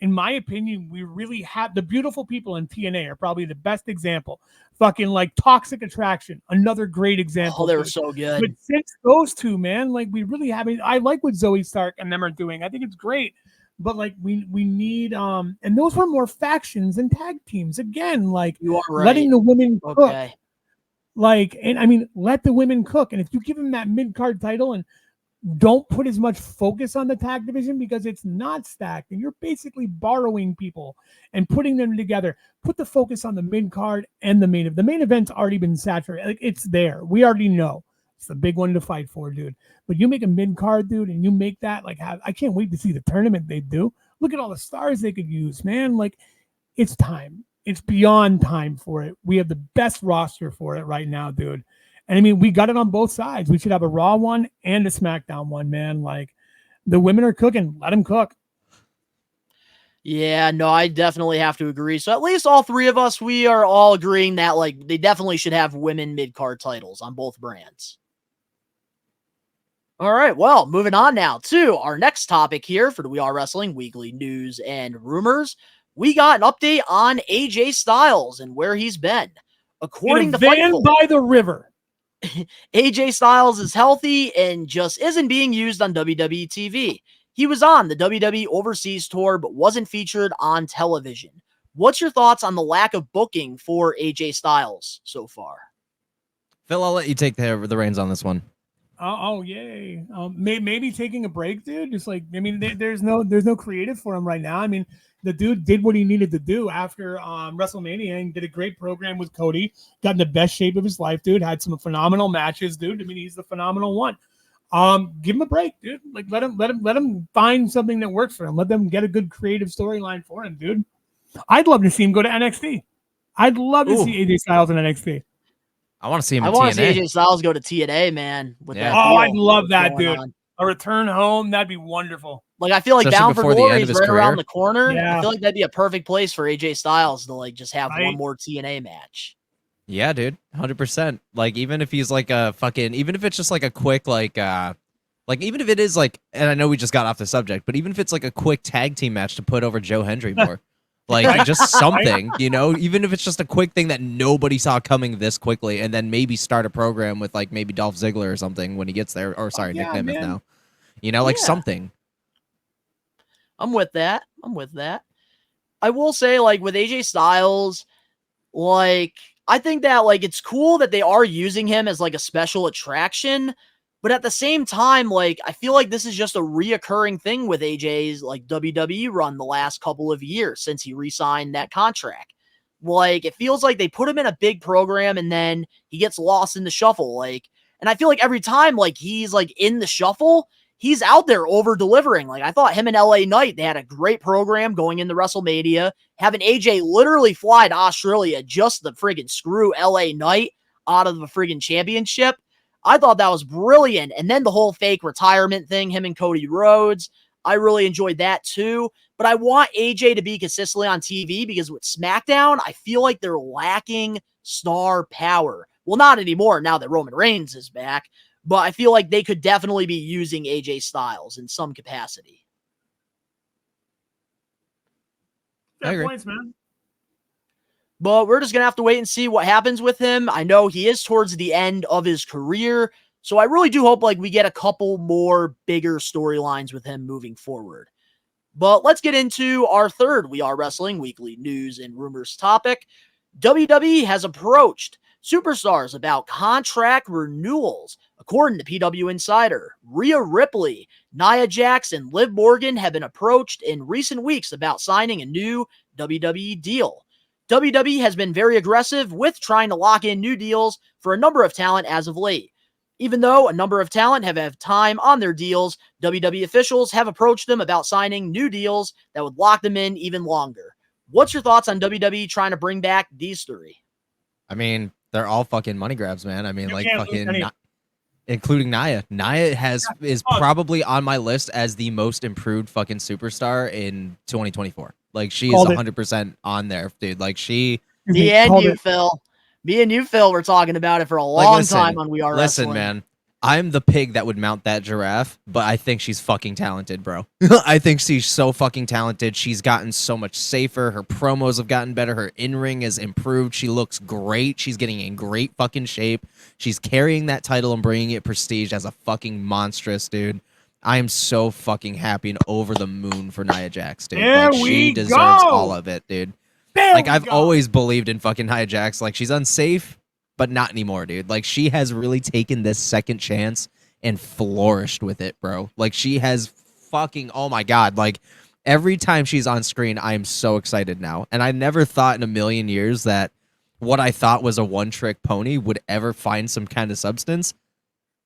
In my opinion, we really have the beautiful people in TNA are probably the best example. Fucking like Toxic Attraction, another great example. Oh, they were so good. But since those two, man, like we really haven't. I like what Zoe Stark and them are doing. I think it's great. But like we need and those were more factions and tag teams. Again, like you are right. Letting the women cook. Like, and I mean, let the women cook. And if you give them that mid-card title and don't put as much focus on the tag division because it's not stacked and you're basically borrowing people and putting them together. Put the focus on the mid-card and the main event. The main event's already been saturated. Like, it's there. We already know. It's the big one to fight for, dude. But you make a mid-card, dude, and you make that, like, I can't wait to see the tournament they do. Look at all the stars they could use, man. Like, it's time. It's beyond time for it. We have the best roster for it right now, dude. And I mean, we got it on both sides. We should have a Raw one and a SmackDown one, man. Like, the women are cooking. Let them cook. Yeah, no, I definitely have to agree. So at least all three of us, we are all agreeing that, like, they definitely should have women mid-card titles on both brands. All right, well, moving on now to our next topic here for the We Are Wrestling Weekly News and Rumors. We got an update on AJ Styles and where he's been. According to Fightful, by the river. AJ Styles is healthy and just isn't being used on WWE TV. He was on the WWE Overseas Tour, but wasn't featured on television. What's your thoughts on the lack of booking for AJ Styles so far? Phil, I'll let you take the reins on this one. Oh, yay! Maybe taking a break, dude. Just like, I mean, there's no creative for him right now. I mean, the dude did what he needed to do after WrestleMania and did a great program with Cody. Got in the best shape of his life, dude. Had some phenomenal matches, dude. I mean, he's the phenomenal one. Give him a break, dude. Like, let him find something that works for him. Let them get a good creative storyline for him, dude. I'd love to see him go to NXT. I'd love to see AJ Styles in NXT. I want to see him. I want to see AJ Styles go to TNA, man. With that I'd love that, dude. On. A return home, that'd be wonderful. Like, I feel like Especially Bound for Glory is right around the corner. Yeah. I feel like that'd be a perfect place for AJ Styles to like just have Right? one more TNA match. Yeah, dude, 100%. Like, even if he's like a fucking, even if it's just like a quick like even if it is like, and I know we just got off the subject, but even if it's like a quick tag team match to put over Joe Hendry more. Like, just something, you know, even if it's just a quick thing that nobody saw coming this quickly, and then maybe start a program with like maybe Dolph Ziggler or something when he gets there, or sorry, Nick Nemeth now, you know, like something. I'm with that. I will say, like, with AJ Styles, like, I think that like it's cool that they are using him as like a special attraction. But at the same time, like, I feel like this is just a reoccurring thing with AJ's like WWE run the last couple of years since he re-signed that contract. Like, it feels like they put him in a big program and then he gets lost in the shuffle. Like, and I feel like every time like he's like in the shuffle, he's out there over delivering. Like, I thought him and LA Knight, they had a great program going into WrestleMania, having AJ literally fly to Australia just to friggin' screw LA Knight out of the friggin' championship. I thought that was brilliant. And then the whole fake retirement thing, him and Cody Rhodes, I really enjoyed that too. But I want AJ to be consistently on TV because with SmackDown, I feel like they're lacking star power. Well, not anymore now that Roman Reigns is back, but I feel like they could definitely be using AJ Styles in some capacity. Fair points, man. But we're just going to have to wait and see what happens with him. I know he is towards the end of his career, so I really do hope like we get a couple more bigger storylines with him moving forward. But let's get into our third We Are Wrestling Weekly News and Rumors topic. WWE has approached superstars about contract renewals. According to PW Insider, Rhea Ripley, Nia Jax, and Liv Morgan have been approached in recent weeks about signing a new WWE deal. WWE has been very aggressive with trying to lock in new deals for a number of talent as of late. Even though a number of talent have had time on their deals, WWE officials have approached them about signing new deals that would lock them in even longer. What's your thoughts on WWE trying to bring back these three? I mean, they're all fucking money grabs, man. I mean, like fucking, including Nia. Nia is probably on my list as the most improved fucking superstar in 2024. Like, she is 100% on there, dude. Like, she. Me and you, Phil. Me and you, Phil, were talking about it for a long time on We Are Wrestling. Listen, man. I'm the pig that would mount that giraffe, but I think she's fucking talented, bro. I think she's so fucking talented. She's gotten so much safer. Her promos have gotten better. Her in-ring has improved. She looks great. She's getting in great fucking shape. She's carrying that title and bringing it prestige as a fucking monstrous, dude. I am so fucking happy and over the moon for Nia Jax, dude. Like, she deserves all of it, dude. Like, I've always believed in fucking Nia Jax. Like, she's unsafe, but not anymore, dude. Like, she has really taken this second chance and flourished with it, bro. Like, she has fucking, oh my God. Like, every time she's on screen, I am so excited now. And I never thought in a million years that what I thought was a one-trick pony would ever find some kind of substance.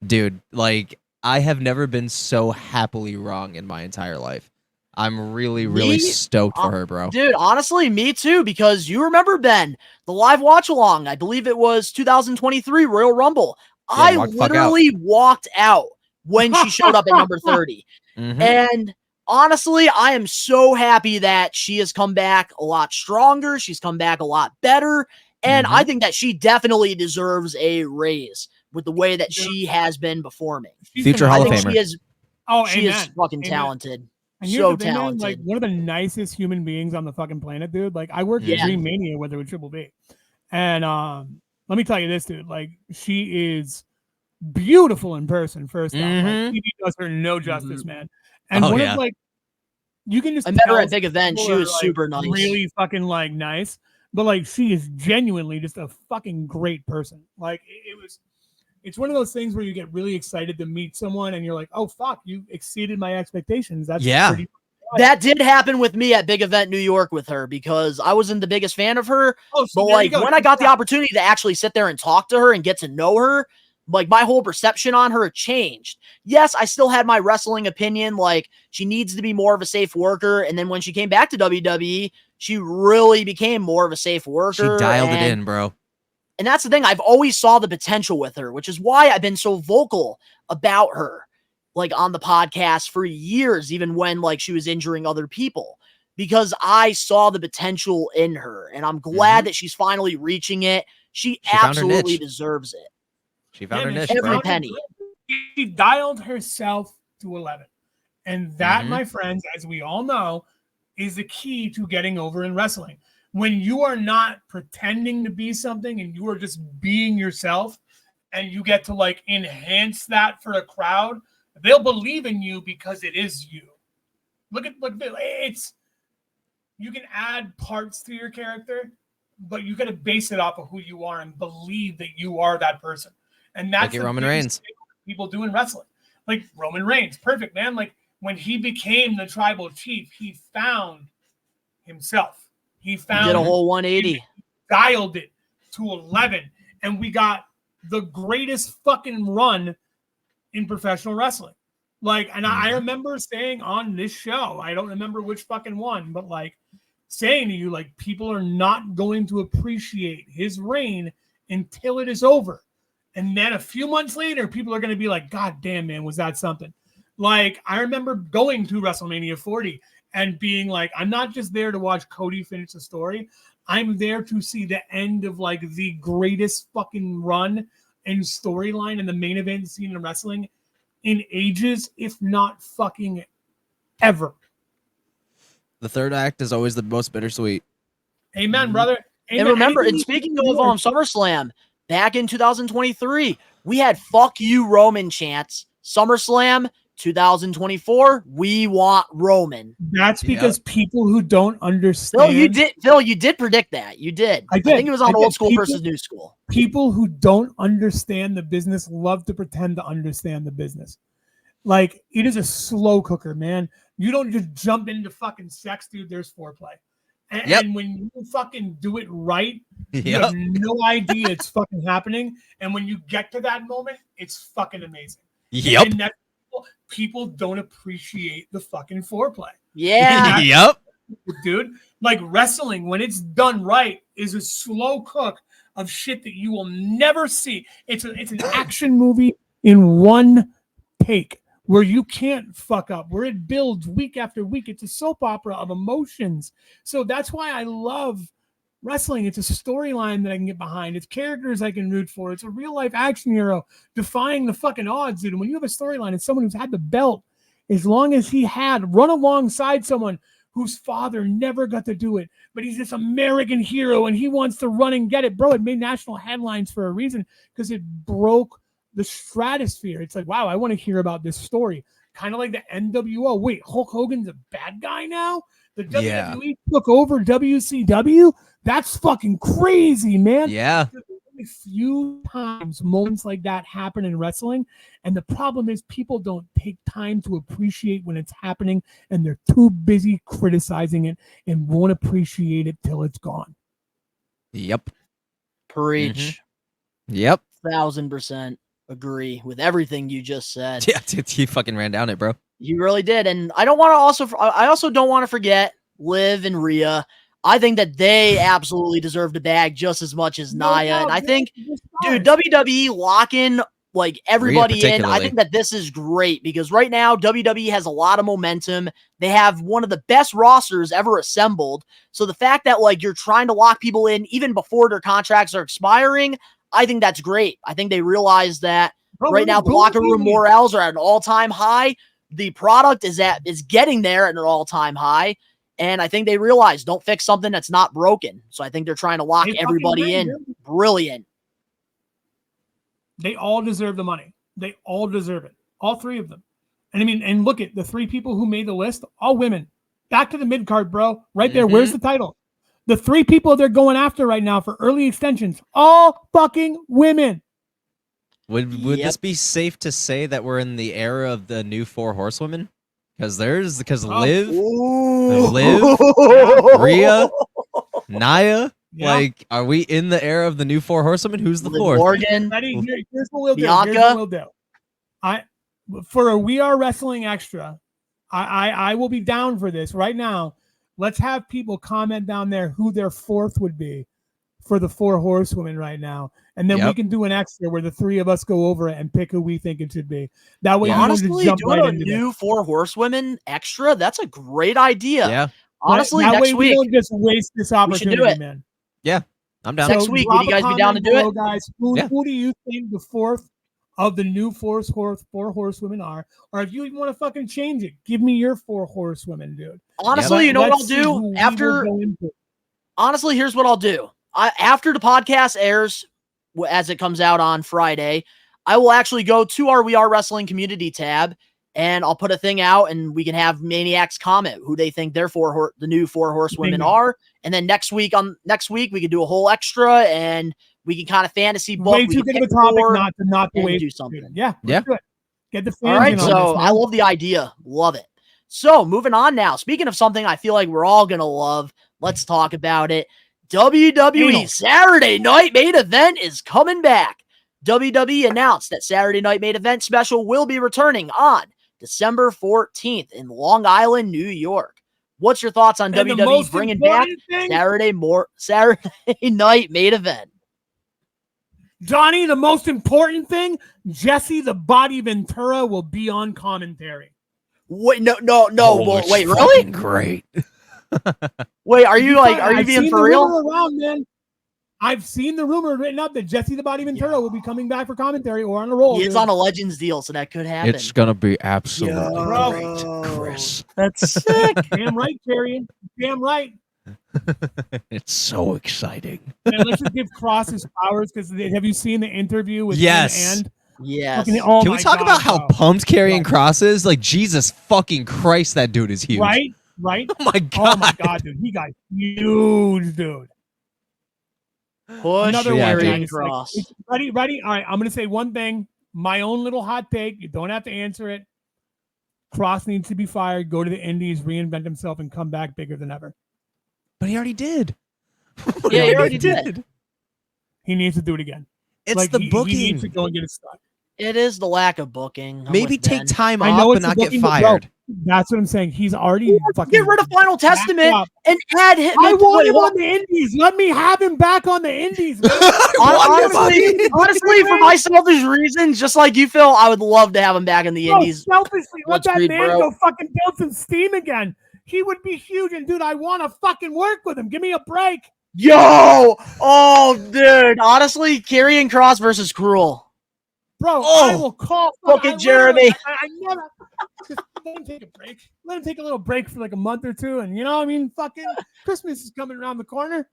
Dude, like, I have never been so happily wrong in my entire life. I'm really, really stoked for her, bro. Dude, honestly, me too, because you remember, Ben, the live watch-along, I believe it was 2023 Royal Rumble. Yeah, I literally walked out when she showed up at number 30. Mm-hmm. And honestly, I am so happy that she has come back a lot stronger. She's come back a lot better. And I think that she definitely deserves a raise with the way that she has been performing. Future Hall of Famer. She is fucking talented. And so talented. Like, one of the nicest human beings on the fucking planet, dude. Like, I worked at Dream Mania with her with Triple B. And let me tell you this, dude. Like, she is beautiful in person, first off. Like, TV does her no justice, man. And Oh, one yeah. of like, you can just I met her tell at Big Event. She people was are, like, super nice. really fucking like nice, but like she is genuinely just a fucking great person. Like it's one of those things where you get really excited to meet someone and you're like, oh fuck, you exceeded my expectations. That's Yeah. pretty. That did happen with me at Big Event New York with her because I wasn't the biggest fan of her. Oh, so But there you like go. when I got the opportunity to actually sit there and talk to her and get to know her, like my whole perception on her changed. Yes, I still had my wrestling opinion. Like she needs to be more of a safe worker. And then when she came back to WWE, she really became more of a safe worker. She dialed it in, bro. And that's the thing. I've always saw the potential with her, which is why I've been so vocal about her, like on the podcast for years, even when like she was injuring other people, because I saw the potential in her and I'm glad that she's finally reaching it. She found her absolutely niche. deserves it. She found her man, niche, Every bro. penny. She dialed herself to 11. And that, Mhm. my friends, as we all know, is the key to getting over in wrestling. When you are not pretending to be something and you are just being yourself and you get to like enhance that for a crowd, they'll believe in you because it is you. Look, it's you can add parts to your character, but you got to base it off of who you are and believe that you are that person. And that's Like the Roman biggest Reigns. thing people do in wrestling. Like Roman Reigns, perfect, man. Like when he became the tribal chief, he found himself. He He found did a whole 180. dialed it to 11, and we got the greatest fucking run in professional wrestling. Like, and I remember saying on this show, I don't remember which fucking one, but like saying to you, like, people are not going to appreciate his reign until it is over. And then a few months later, people are going to be like, God damn, man, was that something? Like, I remember going to WrestleMania 40 and being like, I'm not just there to watch Cody finish the story. I'm there to see the end of like the greatest fucking run and storyline in the main event scene in wrestling in ages, if not fucking ever. The third act is always the most bittersweet. Amen, brother. Amen. And remember, Anything and you speaking can of do- SummerSlam, back in 2023, we had "Fuck You, Roman" chants. SummerSlam 2024, we want Roman. That's because people who don't understand. Phil, you did predict that. You did. I did. think it was on I old did. school People- versus new school. People who don't understand the business love to pretend to understand the business. Like, it is a slow cooker, man. You don't just jump into fucking sex, dude. There's foreplay. And when you fucking do it right, you have no idea it's fucking happening. And when you get to that moment, it's fucking amazing. Yep. And that people don't appreciate the fucking foreplay. Yeah. Yep. Dude, like wrestling, when it's done right, is a slow cook of shit that you will never see. It's an action movie in one take where you can't fuck up, where it builds week after week. It's a soap opera of emotions. So that's why I love wrestling. It's a storyline that I can get behind. It's characters I can root for. It's a real life action hero defying the fucking odds, dude. And when you have a storyline, it's someone who's had the belt as long as he had, run alongside someone whose father never got to do it, but he's this American hero and he wants to run and get it. Bro, it made national headlines for a reason because it broke the stratosphere. It's like, wow, I want to hear about this story. Kind of like the NWO. Wait, Hulk Hogan's a bad guy now? The WWE took over WCW? That's fucking crazy, man. Yeah. A few times moments like that happen in wrestling, and the problem is people don't take time to appreciate when it's happening, and they're too busy criticizing it and won't appreciate it till it's gone. Yep. Preach. Yep. 1000% agree with everything you just said. Yeah, dude, he fucking ran down it, bro. You really did. And I also don't want to forget Liv and Rhea. I think that they absolutely deserve the bag just as much as Nia. And I think, dude, WWE locking like everybody in. I think that this is great because right now WWE has a lot of momentum. They have one of the best rosters ever assembled. So the fact that like you're trying to lock people in even before their contracts are expiring, I think that's great. I think they realize that right now the locker room morales are at an all-time high. The product is getting there at an all-time high. And I think they realize don't fix something that's not broken. So I think they're trying to lock everybody in. Brilliant. They all deserve the money. They all deserve it. All three of them. And I mean, and look at the 3 people who made the list, all women. Back to the mid card, bro. Right there. Where's the title? The 3 people they're going after right now for early extensions, all fucking women. Would this be safe to say that we're in the era of the new 4 horsewomen? Because Liv, Rhea, Nia. Yeah. Like, are we in the era of the new 4 horsewomen? Who's the 4th? Morgan. Ready? Here's what we'll do. Bianca. Here's what we'll do. For a We Are Wrestling Extra, I will be down for this right now. Let's have people comment down there who their 4th would be for the 4 horsewomen right now. And then we can do an extra where the 3 of us go over it and pick who we think it should be. That way, honestly, jump doing right a into new 4 horsewomen extra, that's a great idea. Yeah. Honestly, that next way week, we don't just waste this opportunity, it. man. Yeah, I'm down. Next week, would you guys be down to do it? Guys, who do you think the 4th of the new 4 horsewomen are? Or if you even want to fucking change it, give me your 4 horsewomen, dude. Honestly, you know what I'll do after? Honestly, here's what I'll do. After the podcast airs, as it comes out on Friday, I will actually go to our We Are Wrestling community tab, and I'll put a thing out, and we can have Maniacs comment who they think their the new 4 horsewomen are. And then next week we could do a whole extra, and we can kind of fantasy book. Way too good of a topic not to wait. Do something. Yeah. Get the fans All right, in on so this, I love the idea. Love it. So moving on now. Speaking of something I feel like we're all going to love, let's talk about it. WWE Saturday Night Main Event is coming back. WWE announced that Saturday Night Main Event special will be returning on December 14th in Long Island, New York. What's your thoughts on WWE bringing back Saturday Night Main Event? Donnie, the most important thing, Jesse the Body Ventura will be on commentary. Wait, no. Wait, really? Great. Wait, are you being for real? Around, man. I've seen the rumor written up that Jesse the Body Ventura will be coming back for commentary or on a roll. He is on a Legends deal, so that could happen. It's gonna be absolutely great, Chris. That's sick. Damn right, Carrion. Damn right. It's so exciting. Man, let's just give Cross his powers, because have you seen the interview with him and yes. Can we talk about how pumped Karrion Kross is? Like, Jesus fucking Christ, that dude is huge. Right? Oh my god, dude. He got huge, dude. Push another Karrion one. Kross. Ready? All right, I'm gonna say one thing. My own little hot take. You don't have to answer it. Cross needs to be fired, go to the Indies, reinvent himself, and come back bigger than ever. But he already did. Yeah, he already did. He needs to do it again. It's the booking. He needs to go and get it stuck. It is the lack of booking. Maybe take time off and not get fired. That's what I'm saying. He's already fucking get rid of Final Testament and add him. I want him on the Indies. Let me have him back on the Indies. honestly, for my selfish reasons, just like you, Phil, I would love to have him back in the Indies. Selfishly, let that man go fucking build some steam again. He would be huge, and dude, I want to fucking work with him. Give me a break. Yo! Oh, dude. Honestly, Karrion Kross versus Cruel. Bro, I will call. Fucking Jeremy. I never. Just let him take a break. Let him take a little break for like a month or two. And, fucking Christmas is coming around the corner,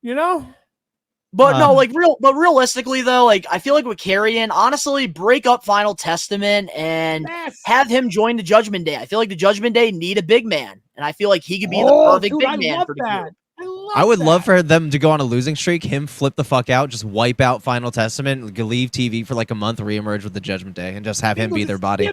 But no, realistically though, I feel like with Karrion, honestly, break up Final Testament and have him join the Judgment Day. I feel like the Judgment Day need a big man, and I feel like he could be the perfect big man for the group. I would love for them to go on a losing streak, him flip the fuck out, just wipe out Final Testament, leave TV for like a month, reemerge with the Judgment Day, and just have him be their body.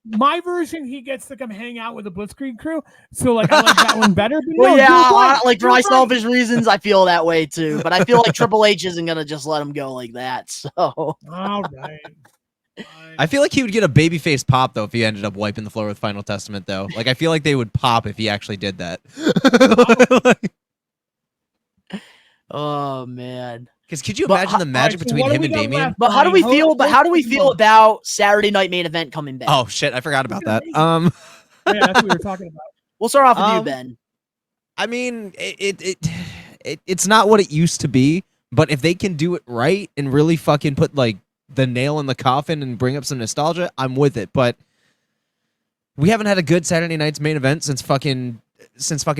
My version, he gets to come hang out with the Blitzkrieg crew, so I like that one better. For my selfish reasons, I feel that way too. But I feel like Triple H isn't gonna just let him go like that. So all right. I feel like he would get a babyface pop though if he ended up wiping the floor with Final Testament though. I feel like they would pop if he actually did that. Oh man. Because could you imagine the magic between him and Damian? But how do we feel? But how do we feel about Saturday Night Main Event coming back? Oh shit, I forgot about that. Yeah, that's what we were talking about. We'll start off with you, Ben. I mean, it's not what it used to be, but if they can do it right and really fucking put the nail in the coffin and bring up some nostalgia, I'm with it. But we haven't had a good Saturday night's main event since fucking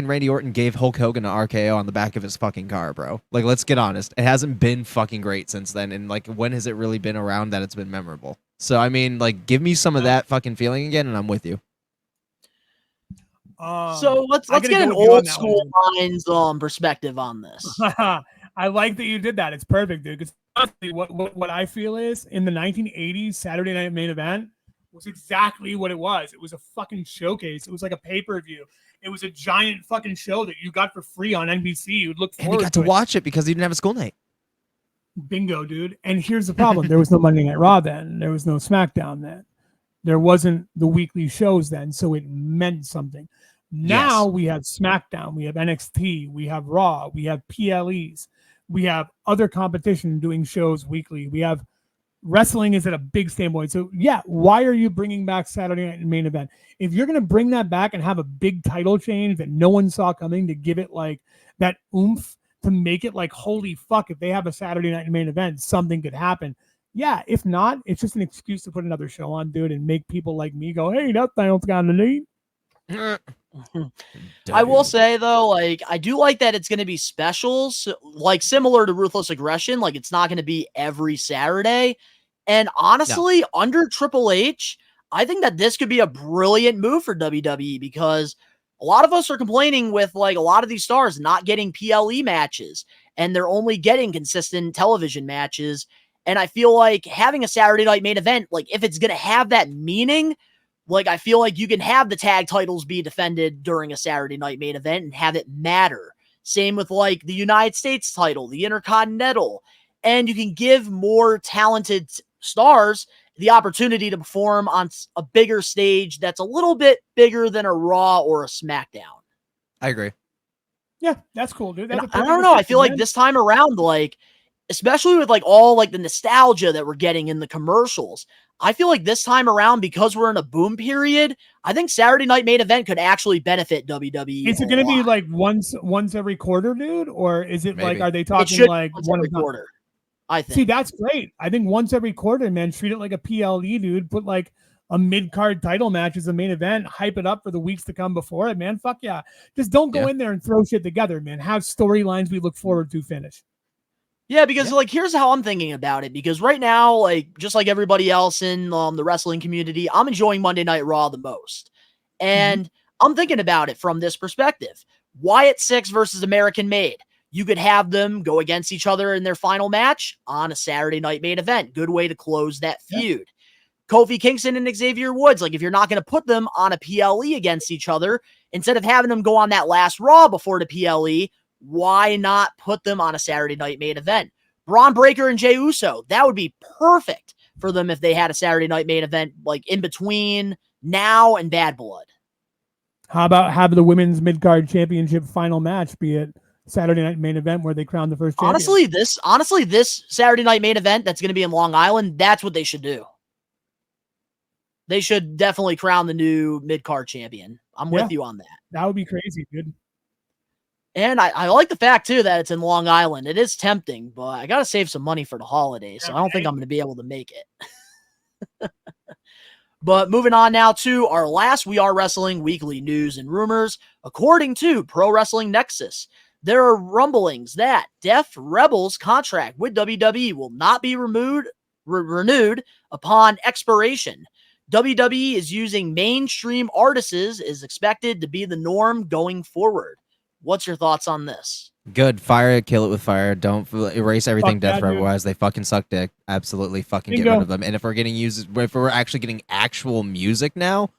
Randy Orton gave Hulk Hogan an RKO on the back of his fucking car, bro. Let's get honest. It hasn't been fucking great since then. And when has it really been around that it's been memorable? So I mean, like, give me some of that fucking feeling again, and I'm with you. So let's I gotta get go an with you on old that school one, lines perspective on this. I like that you did that. It's perfect, dude. Because honestly, what I feel is in the 1980s Saturday Night Main Event was exactly what it was. It was a fucking showcase. It was like a pay-per-view. It was a giant fucking show that you got for free on NBC. You'd look forward And he got to watch it because he didn't have a school night. Bingo, dude. And here's the problem. There was no Monday Night Raw then. There was no SmackDown then. There wasn't the weekly shows then, so it meant something. Now we have SmackDown, we have NXT, we have Raw, we have PLEs, we have other competition doing shows weekly. We have wrestling is at a big standpoint. So yeah, why are you bringing back Saturday Night Main Event? If you're going to bring that back and have a big title change that no one saw coming to give it like that oomph, to make it like, holy fuck, if they have a Saturday Night Main Event, something could happen. Yeah, if not, it's just an excuse to put another show on, dude, and make people like me go, hey, that thing's got a need. I will say though, like, I do like that it's going to be specials, like similar to Ruthless Aggression. Like, it's not going to be every Saturday. And honestly, under Triple H, I think that this could be a brilliant move for WWE, because a lot of us are complaining with like a lot of these stars not getting PLE matches, and they're only getting consistent television matches. And I feel like having a Saturday Night Main Event, like if it's going to have that meaning, like I feel like you can have the tag titles be defended during a Saturday Night Main Event and have it matter. Same with like the United States title, the Intercontinental, and you can give more talented stars the opportunity to perform on a bigger stage that's a little bit bigger than a Raw or a SmackDown. I agree. Yeah, that's cool, dude. I don't know. I feel like this time around, like, especially with like all like the nostalgia that we're getting in the commercials, I feel like this time around, because we're in a boom period, I think Saturday Night Main Event could actually benefit WWE. Is it going to be like once every quarter, dude? Or is it like, are they talking like once every quarter? I think. See, that's great. I think once every quarter, man, treat it like a PLE, dude. Put like a mid-card title match as a main event, hype it up for the weeks to come before it, man. Fuck yeah. Just don't go in there and throw shit together, man. Have storylines we look forward to finish. Yeah, because like, here's how I'm thinking about it. Because right now, like, just like everybody else in the wrestling community, I'm enjoying Monday Night Raw the most. And I'm thinking about it from this perspective. Wyatt Six versus American Made. You could have them go against each other in their final match on a Saturday Night Main Event. Good way to close that feud. Kofi Kingston and Xavier Woods. Like, if you're not going to put them on a PLE against each other, instead of having them go on that last Raw before the PLE, why not put them on a Saturday Night Main Event? Braun Breaker and Jey Uso. That would be perfect for them if they had a Saturday Night Main Event, like in between now and Bad Blood. How about have the women's mid-card championship final match be it Saturday Night Main Event where they crown the first champion? Honestly, this Saturday Night Main Event that's going to be in Long Island, that's what they should do. They should definitely crown the new mid-card champion. I'm with you on that. That would be crazy, dude. And I like the fact, too, that it's in Long Island. It is tempting, but I got to save some money for the holidays, so I don't think I'm going to be able to make it. But moving on now to our last We Are Wrestling weekly news and rumors. According to Pro Wrestling Nexus, there are rumblings that Def Rebel's contract with WWE will not be renewed upon expiration. WWE is using mainstream artists is expected to be the norm going forward. What's your thoughts on this? Good. Fire it, kill it with fire. Don't erase everything Death Rebel wise. They fucking suck dick. Absolutely fucking get rid of them. And if we're actually getting actual music now,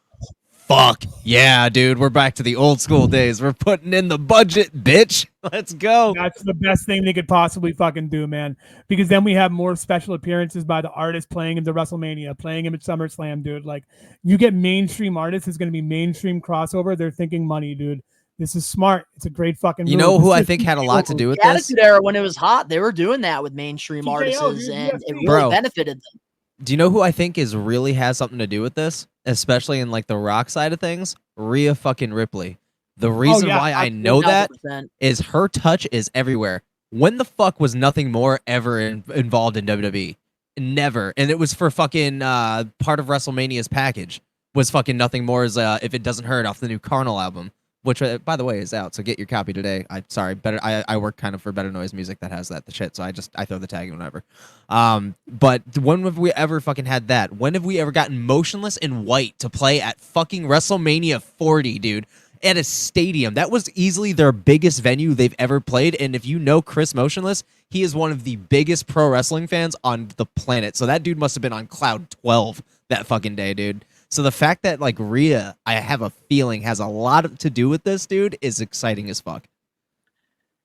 fuck yeah, dude. We're back to the old school days. We're putting in the budget, bitch. Let's go. That's the best thing they could possibly fucking do, man. Because then we have more special appearances by the artists playing him to WrestleMania, playing him at SummerSlam, dude. Like, you get mainstream artists, it's going to be mainstream crossover. They're thinking money, dude. This is smart. It's a great fucking move. You know who I think had a lot to do with this? Attitude Era, when it was hot, they were doing that with mainstream artists, and it really benefited them. Do you know who I think really has something to do with this? Especially in like the rock side of things? Rhea fucking Ripley. The reason why I know 100%. That is her touch is everywhere. When the fuck was nothing more ever involved in WWE? Never. And it was for fucking part of WrestleMania's package. Was fucking nothing more as If It Doesn't Hurt off the new Carnal album. which by the way is out. So get your copy today. I work kind of for Better Noise Music that has that the shit. So I throw the tag in whenever. But when have we ever fucking had that? When have we ever gotten Motionless in White to play at fucking WrestleMania 40, dude? At a stadium. That was easily their biggest venue they've ever played. And if you know Chris Motionless, he is one of the biggest pro wrestling fans on the planet. So that dude must have been on cloud 12 that fucking day, dude. So the fact that like Rhea, I have a feeling, has a lot to do with this, dude, is exciting as fuck.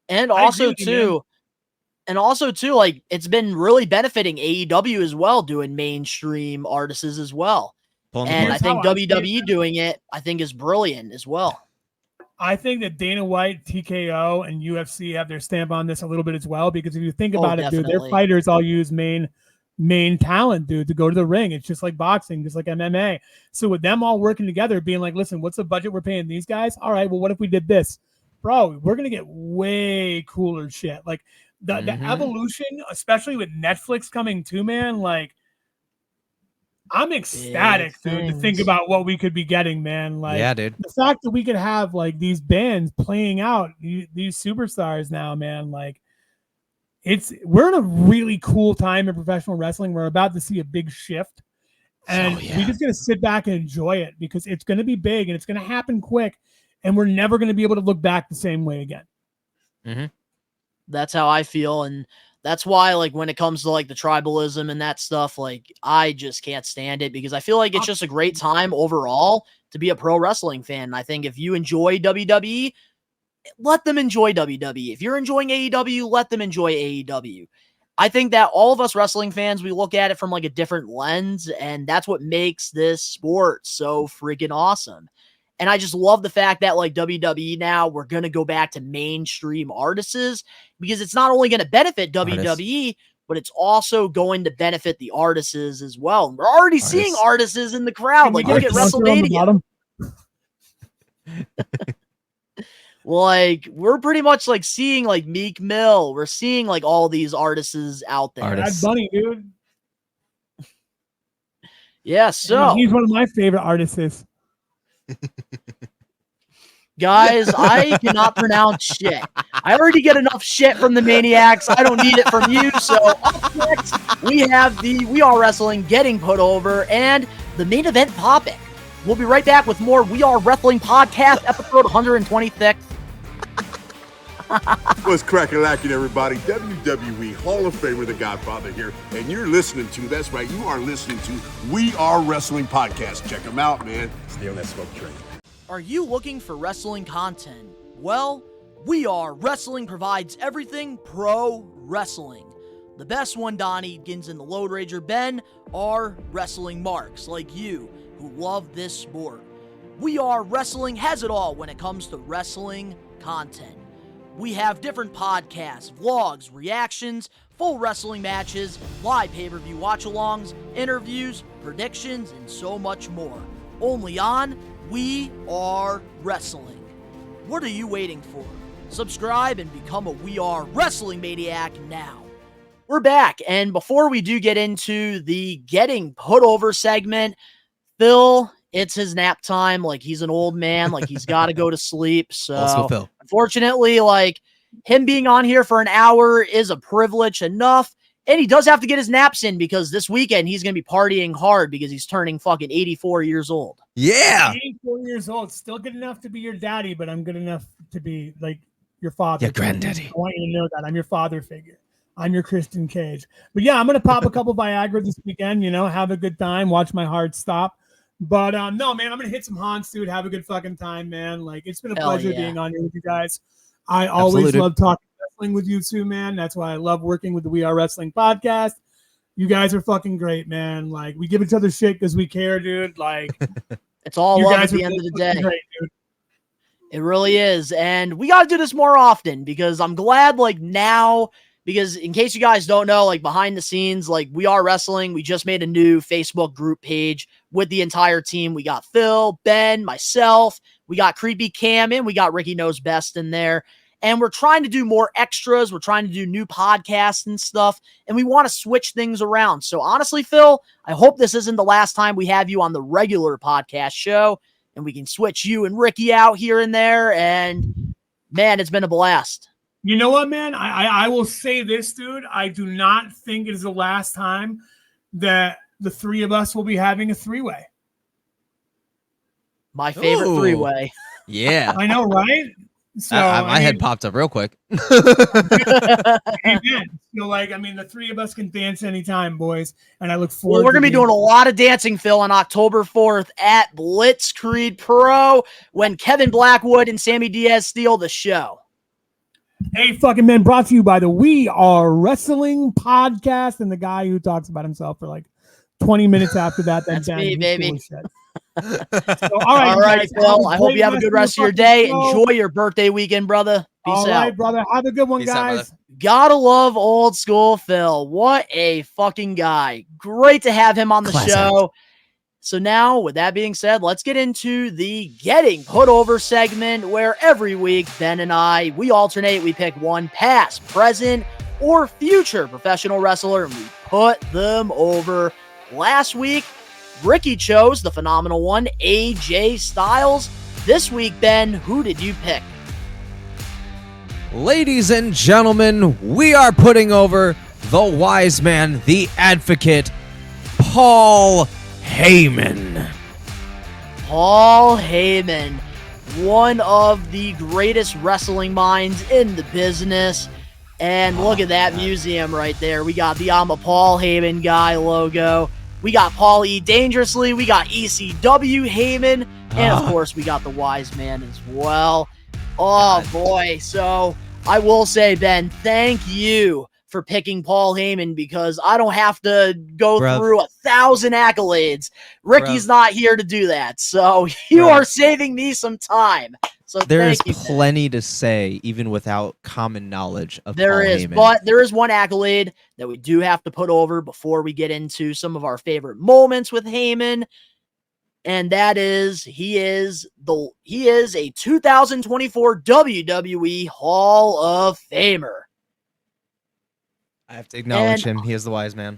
And also too, like it's been really benefiting AEW as well, doing mainstream artists as well. And I think WWE doing it, I think, is brilliant as well. I think that Dana White, TKO, and UFC have their stamp on this a little bit as well, because if you think about it, dude, their fighters all use main talent, dude, to go to the ring. It's just like boxing, just like MMA. So with them all working together, being like, listen, what's the budget we're paying these guys? All right, well, what if we did this? Bro, we're going to get way cooler shit. Like the evolution, especially with Netflix coming too, man, like, I'm ecstatic, dude, to think about what we could be getting, man. Like, yeah, dude. The fact that we could have like these bands playing out these superstars now, man. Like, we're in a really cool time in professional wrestling. We're about to see a big shift, and we just gotta sit back and enjoy it, because it's gonna be big and it's gonna happen quick, and we're never gonna be able to look back the same way again. Mm-hmm. That's how I feel, and that's why, like, when it comes to like the tribalism and that stuff, like, I just can't stand it, because I feel like it's just a great time overall to be a pro wrestling fan. I think if you enjoy WWE, let them enjoy WWE. If you're enjoying AEW, let them enjoy AEW. I think that all of us wrestling fans, we look at it from like a different lens, and that's what makes this sport so freaking awesome. And I just love the fact that like WWE now, we're going to go back to mainstream artists, because it's not only going to benefit WWE, but it's also going to benefit the artists as well. And we're already seeing artists in the crowd. Like, look at WrestleMania. Like, we're pretty much like seeing like Meek Mill. We're seeing like all these artists out there. Bad Bunny, dude. Yeah, so he's one of my favorite artists. Guys, I cannot pronounce shit. I already get enough shit from the Maniacs. I don't need it from you. So up next, we have the We Are Wrestling getting put over and the main event topic. We'll be right back with more We Are Wrestling podcast, episode 126. What's crackin' everybody? WWE Hall of Famer, the Godfather here, and you're listening to, that's right, you are listening to We Are Wrestling Podcast. Check them out, man. Stay on that smoke train. Are you looking for wrestling content? Well, We Are Wrestling provides everything pro wrestling. The best One Donnie, Gins and the Load Rager Ben are wrestling marks like you who love this sport. We Are Wrestling has it all when it comes to wrestling content. We have different podcasts, vlogs, reactions, full wrestling matches, live pay-per-view watch-alongs, interviews, predictions, and so much more. Only on We Are Wrestling. What are you waiting for? Subscribe and become a We Are Wrestling Maniac now. We're back, and before we do get into the getting put over segment, Phil, it's his nap time. Like, he's an old man. Like, he's got to go to sleep. So, unfortunately, like, him being on here for an hour is a privilege enough. And he does have to get his naps in, because this weekend he's going to be partying hard because he's turning fucking 84 years old. Yeah. 84 years old. Still good enough to be your daddy, but I'm good enough to be, like, your father. Your granddaddy. I want you to know that. I'm your father figure. I'm your Christian Cage. But, yeah, I'm going to pop a couple Viagra this weekend, you know, have a good time, watch my heart stop. But no, man, I'm gonna hit some haunts, dude. Have a good fucking time, man. Like, it's been a pleasure being on here with you guys. I always love talking wrestling with you too, man. That's why I love working with the We Are Wrestling podcast. You guys are fucking great, man. Like, we give each other shit because we care, dude. Like, it's all love at the end of the day. Great, dude. It really is, and we got to do this more often, because I'm glad, like, now. Because in case you guys don't know, like, behind the scenes, like, We Are Wrestling, we just made a new Facebook group page with the entire team. We got Phil, Ben, myself, we got Creepy Cam, and we got Ricky Knows Best in there. And we're trying to do more extras. We're trying to do new podcasts and stuff. And we want to switch things around. So honestly, Phil, I hope this isn't the last time we have you on the regular podcast show, and we can switch you and Ricky out here and there. And man, it's been a blast. You know what, man? I will say this, dude. I do not think it is the last time that the three of us will be having a three-way. My favorite three-way. Yeah. I know, right? So my head popped up real quick. Amen. So, the three of us can dance anytime, boys. And I look forward we're going to be doing a lot of dancing, Phil, on October 4th at Blitzkrieg Pro when Kevin Blackwood and Sammy Diaz steal the show. Hey, fucking men, brought to you by the We Are Wrestling podcast and the guy who talks about himself for 20 minutes after that. That's me, baby. So, all right, Phil. I hope you have a good rest of your day. Enjoy your birthday weekend, brother. Peace out. All right, brother. Have a good one, Peace guys. out, Gotta love old school Phil. What a fucking guy. Great to have him on the show. So now, with that being said, let's get into the Getting Put Over segment where every week, Ben and I, we alternate. We pick one past, present, or future professional wrestler, and we put them over. Last week, Ricky chose the phenomenal one, AJ Styles. This week, Ben, who did you pick? Ladies and gentlemen, we are putting over the wise man, the advocate, Paul Heyman. Paul Heyman, one of the greatest wrestling minds in the business. And look at that museum right there. We got the I'm a Paul Heyman guy logo. We got Paul E. Dangerously. We got ECW Heyman. And, of course, we got the wise man as well. Oh, boy. So I will say, Ben, thank you for picking Paul Heyman because I don't have to go through 1,000 accolades. Ricky's not here to do that. So you are saving me some time. So There's thank you, plenty to say, even without common knowledge of There Paul is, Heyman. but there is one accolade that we do have to put over before we get into some of our favorite moments with Heyman, and that is he is a 2024 WWE Hall of Famer. I have to acknowledge him. He is the wise man.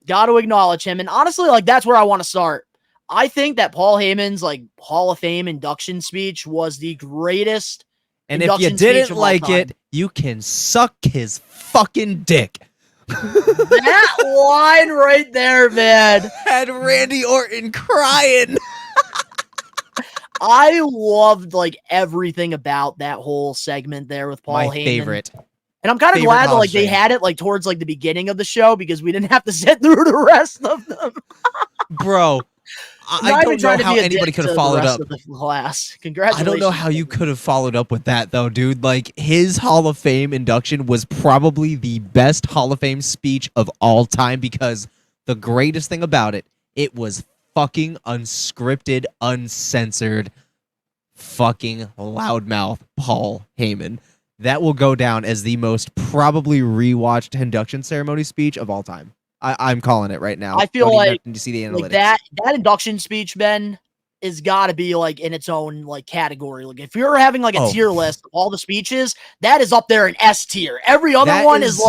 Got to acknowledge him, and honestly, that's where I want to start. I think that Paul Heyman's Hall of Fame induction speech was the greatest. And if you didn't like it, you can suck his fucking dick. That line right there, man. Had Randy Orton crying. I loved everything about that whole segment there with Paul Heyman. My favorite. And I'm kind of glad that they had it towards the beginning of the show because we didn't have to sit through the rest of them. Bro, I don't know how anybody could have followed up. Class. Congratulations. I don't know how you could have followed up with that, though, dude. His Hall of Fame induction was probably the best Hall of Fame speech of all time because the greatest thing about it, it was fucking unscripted, uncensored, fucking loudmouth Paul Heyman. That will go down as the most probably rewatched induction ceremony speech of all time. I'm calling it right now. I feel you see the analytics. that induction speech, Ben, is got to be in its own category. If you're having a tier list of all the speeches, that is up there in S tier. Every other one is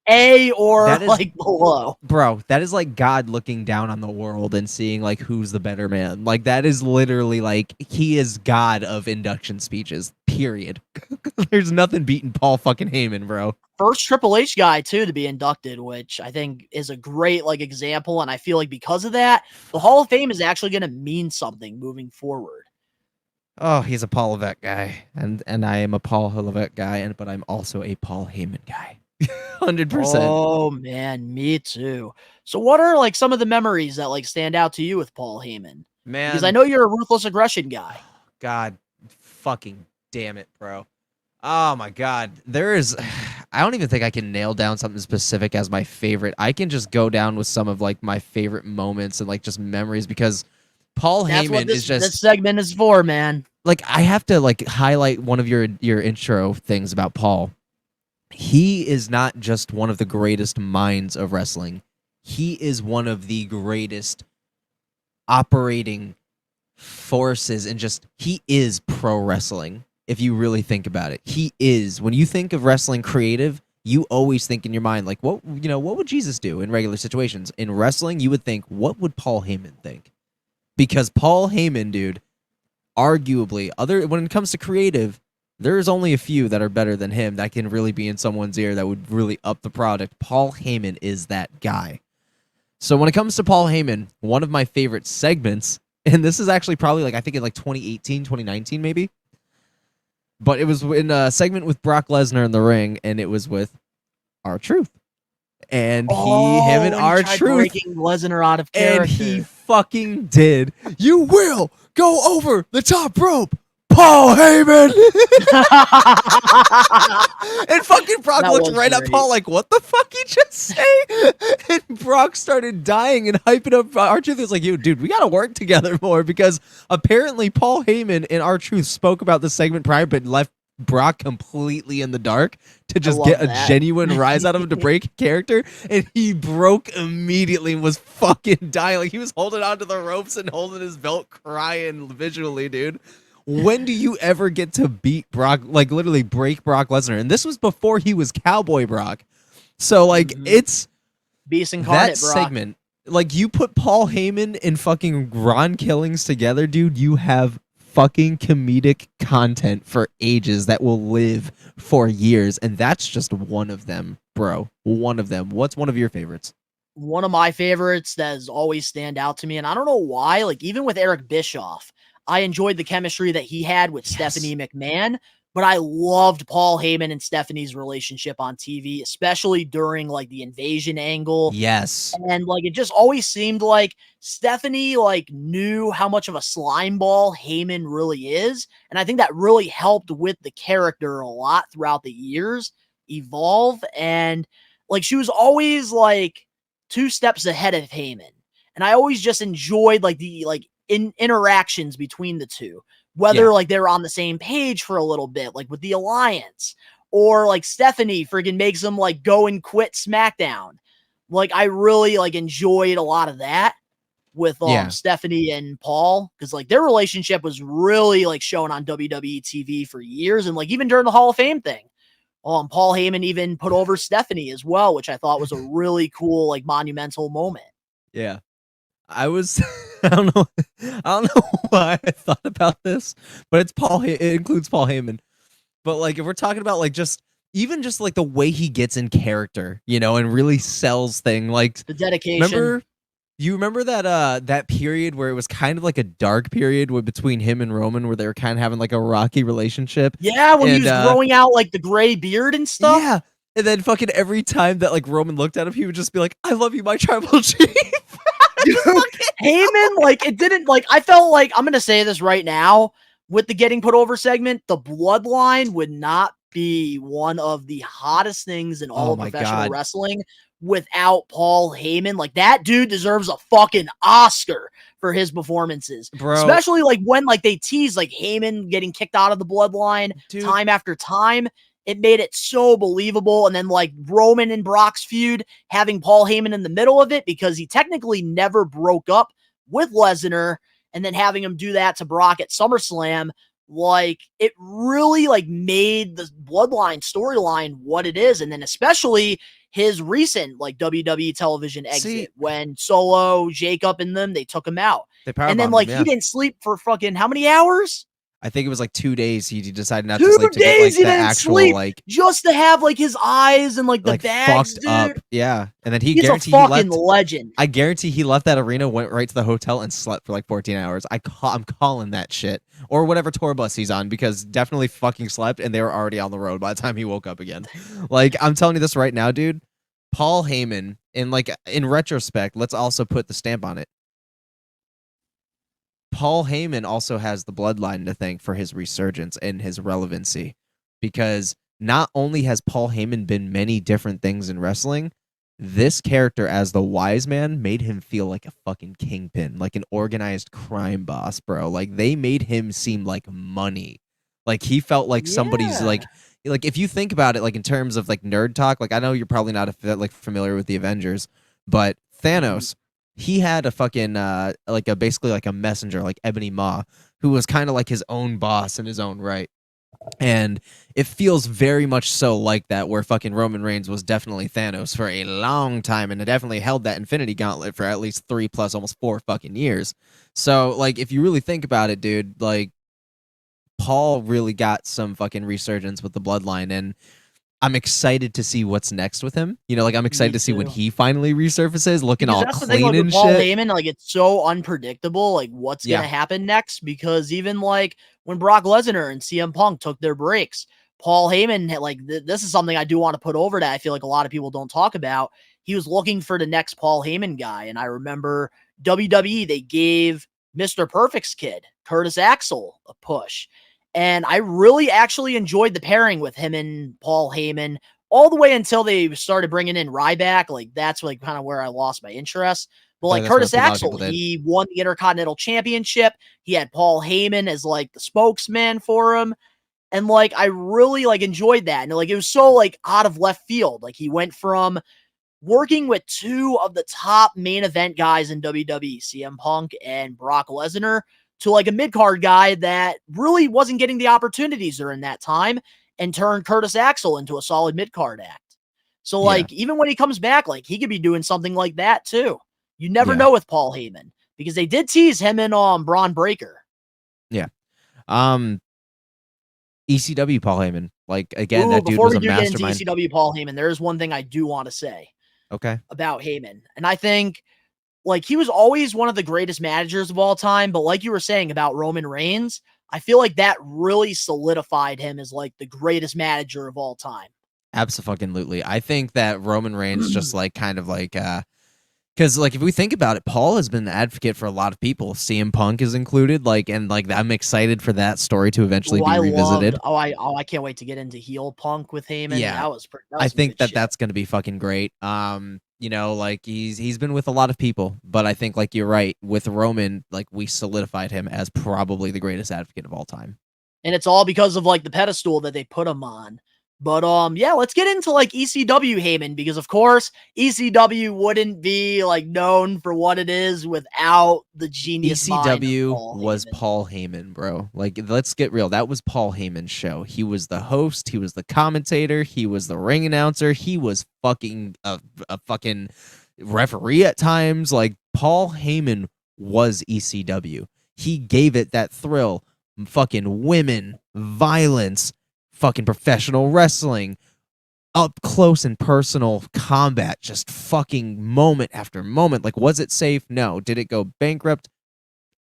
A or below. Bro, that is God looking down on the world and seeing who's the better man. That is literally he is God of induction speeches. Period. There's nothing beating Paul fucking Heyman, bro. First Triple H guy too to be inducted, which I think is a great example, and I feel because of that, the Hall of Fame is actually going to mean something moving forward. Oh, he's a Paul Levesque guy, and I am a Paul Levesque guy, but I'm also a Paul Heyman guy. 100%. Oh man, me too. So what are some of the memories that stand out to you with Paul Heyman? Man, because I know you're a ruthless aggression guy. God fucking damn it, bro. Oh my God. I don't even think I can nail down something specific as my favorite. I can just go down with some of my favorite moments and just memories because Paul Heyman is just... This segment is for, man. I have to highlight one of your intro things about Paul. He is not just one of the greatest minds of wrestling. He is one of the greatest operating forces and he is pro wrestling. If you really think about it, he is. When you think of wrestling creative, you always think in your mind what would Jesus do in regular situations? In wrestling, you would think, what would Paul Heyman think? Because Paul Heyman, dude, arguably, when it comes to creative, there's only a few that are better than him that can really be in someone's ear that would really up the product. Paul Heyman is that guy. So when it comes to Paul Heyman, one of my favorite segments, and this is actually probably like, I think in like 2018, 2019 maybe, but it was in a segment with Brock Lesnar in the ring, and it was with R-Truth. And him and R-Truth breaking Lesnar out of character. And he fucking did. You will go over the top rope, Paul Heyman. And fucking Brock looked right at Paul like, what the fuck he just say? And Brock started dying and hyping up R-Truth. He was like, yo, dude, we gotta work together more, because apparently Paul Heyman and R-Truth spoke about this segment prior, but left Brock completely in the dark to just get a genuine rise out of him to break character, and he broke immediately and was fucking dying. Like, he was holding onto the ropes and holding his belt, crying visually, dude. When do you ever get to beat Brock, like literally break Brock Lesnar? And this was before he was Cowboy Brock. So like it's Beast incarnate, that Brock. segment. Like, you put Paul Heyman and fucking Ron Killings together, dude, you have fucking comedic content for ages that will live for years, and that's just one of them, bro. One of them. What's one of your favorites? One of my favorites that has always stand out to me, and I don't know why, like even with Eric Bischoff, I enjoyed the chemistry that he had with Stephanie McMahon, but I loved Paul Heyman and Stephanie's relationship on TV, especially during like the invasion angle. Yes. And like, it just always seemed like Stephanie like knew how much of a slime ball Heyman really is. And I think that really helped with the character a lot throughout the years evolve. And like, she was always like 2 steps ahead of Heyman. And I always just enjoyed like the interactions between the two, whether like they were on the same page for a little bit, like with the alliance, or like Stephanie friggin' makes them like go and quit SmackDown. Like, I really like enjoyed a lot of that with Stephanie and Paul, because like their relationship was really like shown on WWE TV for years, and like even during the Hall of Fame thing. Paul Heyman even put over Stephanie as well, which I thought was a really cool, like monumental moment. Yeah. I don't know why I thought about this, but it includes Paul Heyman. But like, if we're talking about like just like the way he gets in character, you know, and really sells thing, like the dedication. Remember that that period where it was kind of like a dark period between him and Roman, where they were kind of having like a rocky relationship? Yeah, when he was growing out like the gray beard and stuff. Yeah. And then fucking every time that like Roman looked at him, he would just be like, I love you, my tribal chief. Heyman, like, it didn't, like, I felt like, I'm going to say this right now, with the getting put over segment, the bloodline would not be one of the hottest things in all of professional wrestling without Paul Heyman. Like, that dude deserves a fucking Oscar for his performances. Bro. Especially, like, when, like, they tease, like, Heyman getting kicked out of the bloodline time after time. It made it so believable. And then like Roman and Brock's feud, having Paul Heyman in the middle of it, because he technically never broke up with Lesnar, and then having him do that to Brock at SummerSlam, like it really like made the bloodline storyline what it is. And then especially his recent like WWE television exit when Solo, Jacob and them, they took him out. And then like he didn't sleep for fucking how many hours? I think it was like 2 days. He decided not to sleep to get like the actual sleep, like just to have like his eyes and like the bags, fucked dude. up. Yeah, and then He's a fucking legend. I guarantee he left that arena, went right to the hotel, and slept for like 14 hours. I'm calling that shit, or whatever tour bus he's on, because definitely fucking slept, and they were already on the road by the time he woke up again. Like, I'm telling you this right now, dude. Paul Heyman, and like in retrospect, let's also put the stamp on it. Paul Heyman also has the bloodline to thank for his resurgence and his relevancy, because not only has Paul Heyman been many different things in wrestling, this character as the wise man made him feel like a fucking kingpin, like an organized crime boss, bro. Like, they made him seem like money. Like, he felt like somebody's like if you think about it, like in terms of like nerd talk, like I know you're probably not like familiar with the Avengers, but Thanos, he had a fucking basically like a messenger, like Ebony Maw, who was kind of like his own boss in his own right. And it feels very much so like that, where fucking Roman Reigns was definitely Thanos for a long time, and it definitely held that Infinity Gauntlet for at least 3 plus almost 4 fucking years. So like, if you really think about it, dude, like Paul really got some fucking resurgence with the bloodline, and I'm excited to see what's next with him. You know, like I'm excited to see when he finally resurfaces, looking Because all that's the thing, clean like, with and Paul shit. Heyman, like, it's so unpredictable, like, what's Yeah. gonna happen next. Because even, like, when Brock Lesnar and CM Punk took their breaks, Paul Heyman had, like, this is something I do want to put over that I feel like a lot of people don't talk about. He was looking for the next Paul Heyman guy, and I remember WWE, they gave Mr. Perfect's kid, Curtis Axel, a push. And I really actually enjoyed the pairing with him and Paul Heyman all the way until they started bringing in Ryback. Like, that's like kind of where I lost my interest. But like That's what Curtis a lot of Axel, people did. he won the Intercontinental Championship. He had Paul Heyman as like the spokesman for him. And like, I really like enjoyed that. And like, it was so like out of left field. Like, he went from working with two of the top main event guys in WWE, CM Punk and Brock Lesnar, to like a mid-card guy that really wasn't getting the opportunities during that time, and turned Curtis Axel into a solid mid-card act. So like, even when he comes back, like, he could be doing something like that too. You never know with Paul Heyman, because they did tease him and Braun Breaker. Yeah. ECW Paul Heyman. Like, again, that dude Before was we a do get into mastermind. ECW Paul Heyman, there is one thing I do want to say Okay. about Heyman. And I think, like, he was always one of the greatest managers of all time, but like you were saying about Roman Reigns, I feel like that really solidified him as like the greatest manager of all time. Absolutely. I think that Roman Reigns just like kind of like because like if we think about it, Paul has been an advocate for a lot of people. CM Punk is included, like, and like I'm excited for that story to eventually be revisited. I can't wait to get into heel Punk with Heyman. Yeah, that was I think that that's gonna be fucking great. You know, like he's been with a lot of people, but I think like you're right with Roman, like we solidified him as probably the greatest advocate of all time. And it's all because of like the pedestal that they put him on. But yeah, let's get into like ECW Heyman, because of course ECW wouldn't be like known for what it is without the genius mind of ECW Paul was Heyman. Paul Heyman, bro. Like, let's get real. That was Paul Heyman's show. He was the host. He was the commentator. He was the ring announcer. He was fucking a fucking referee at times. Like, Paul Heyman was ECW. He gave it that thrill. Fucking women, violence, fucking professional wrestling, up close and personal combat, just fucking moment after moment. Like, was it safe? No. Did it go bankrupt?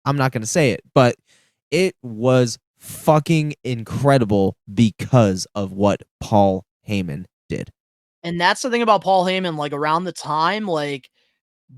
I'm not going to say it, but it was fucking incredible because of what Paul Heyman did. And that's the thing about Paul Heyman, like around the time, like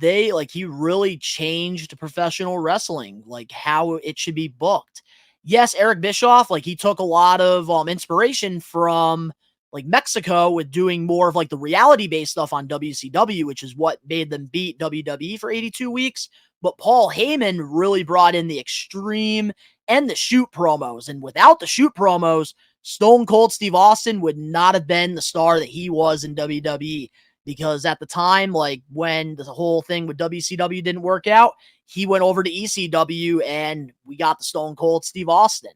he really changed professional wrestling, like how it should be booked. Yes, Eric Bischoff, like he took a lot of inspiration from like Mexico with doing more of like the reality-based stuff on WCW, which is what made them beat WWE for 82 weeks. But Paul Heyman really brought in the extreme and the shoot promos. And without the shoot promos, Stone Cold Steve Austin would not have been the star that he was in WWE. Because at the time, like when the whole thing with WCW didn't work out, he went over to ECW and we got the Stone Cold Steve Austin.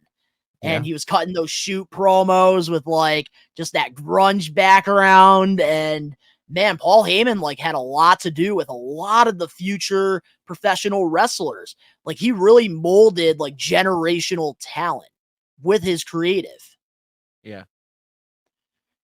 And he was cutting those shoot promos with like just that grunge background. And man, Paul Heyman like had a lot to do with a lot of the future professional wrestlers. Like he really molded like generational talent with his creative. Yeah.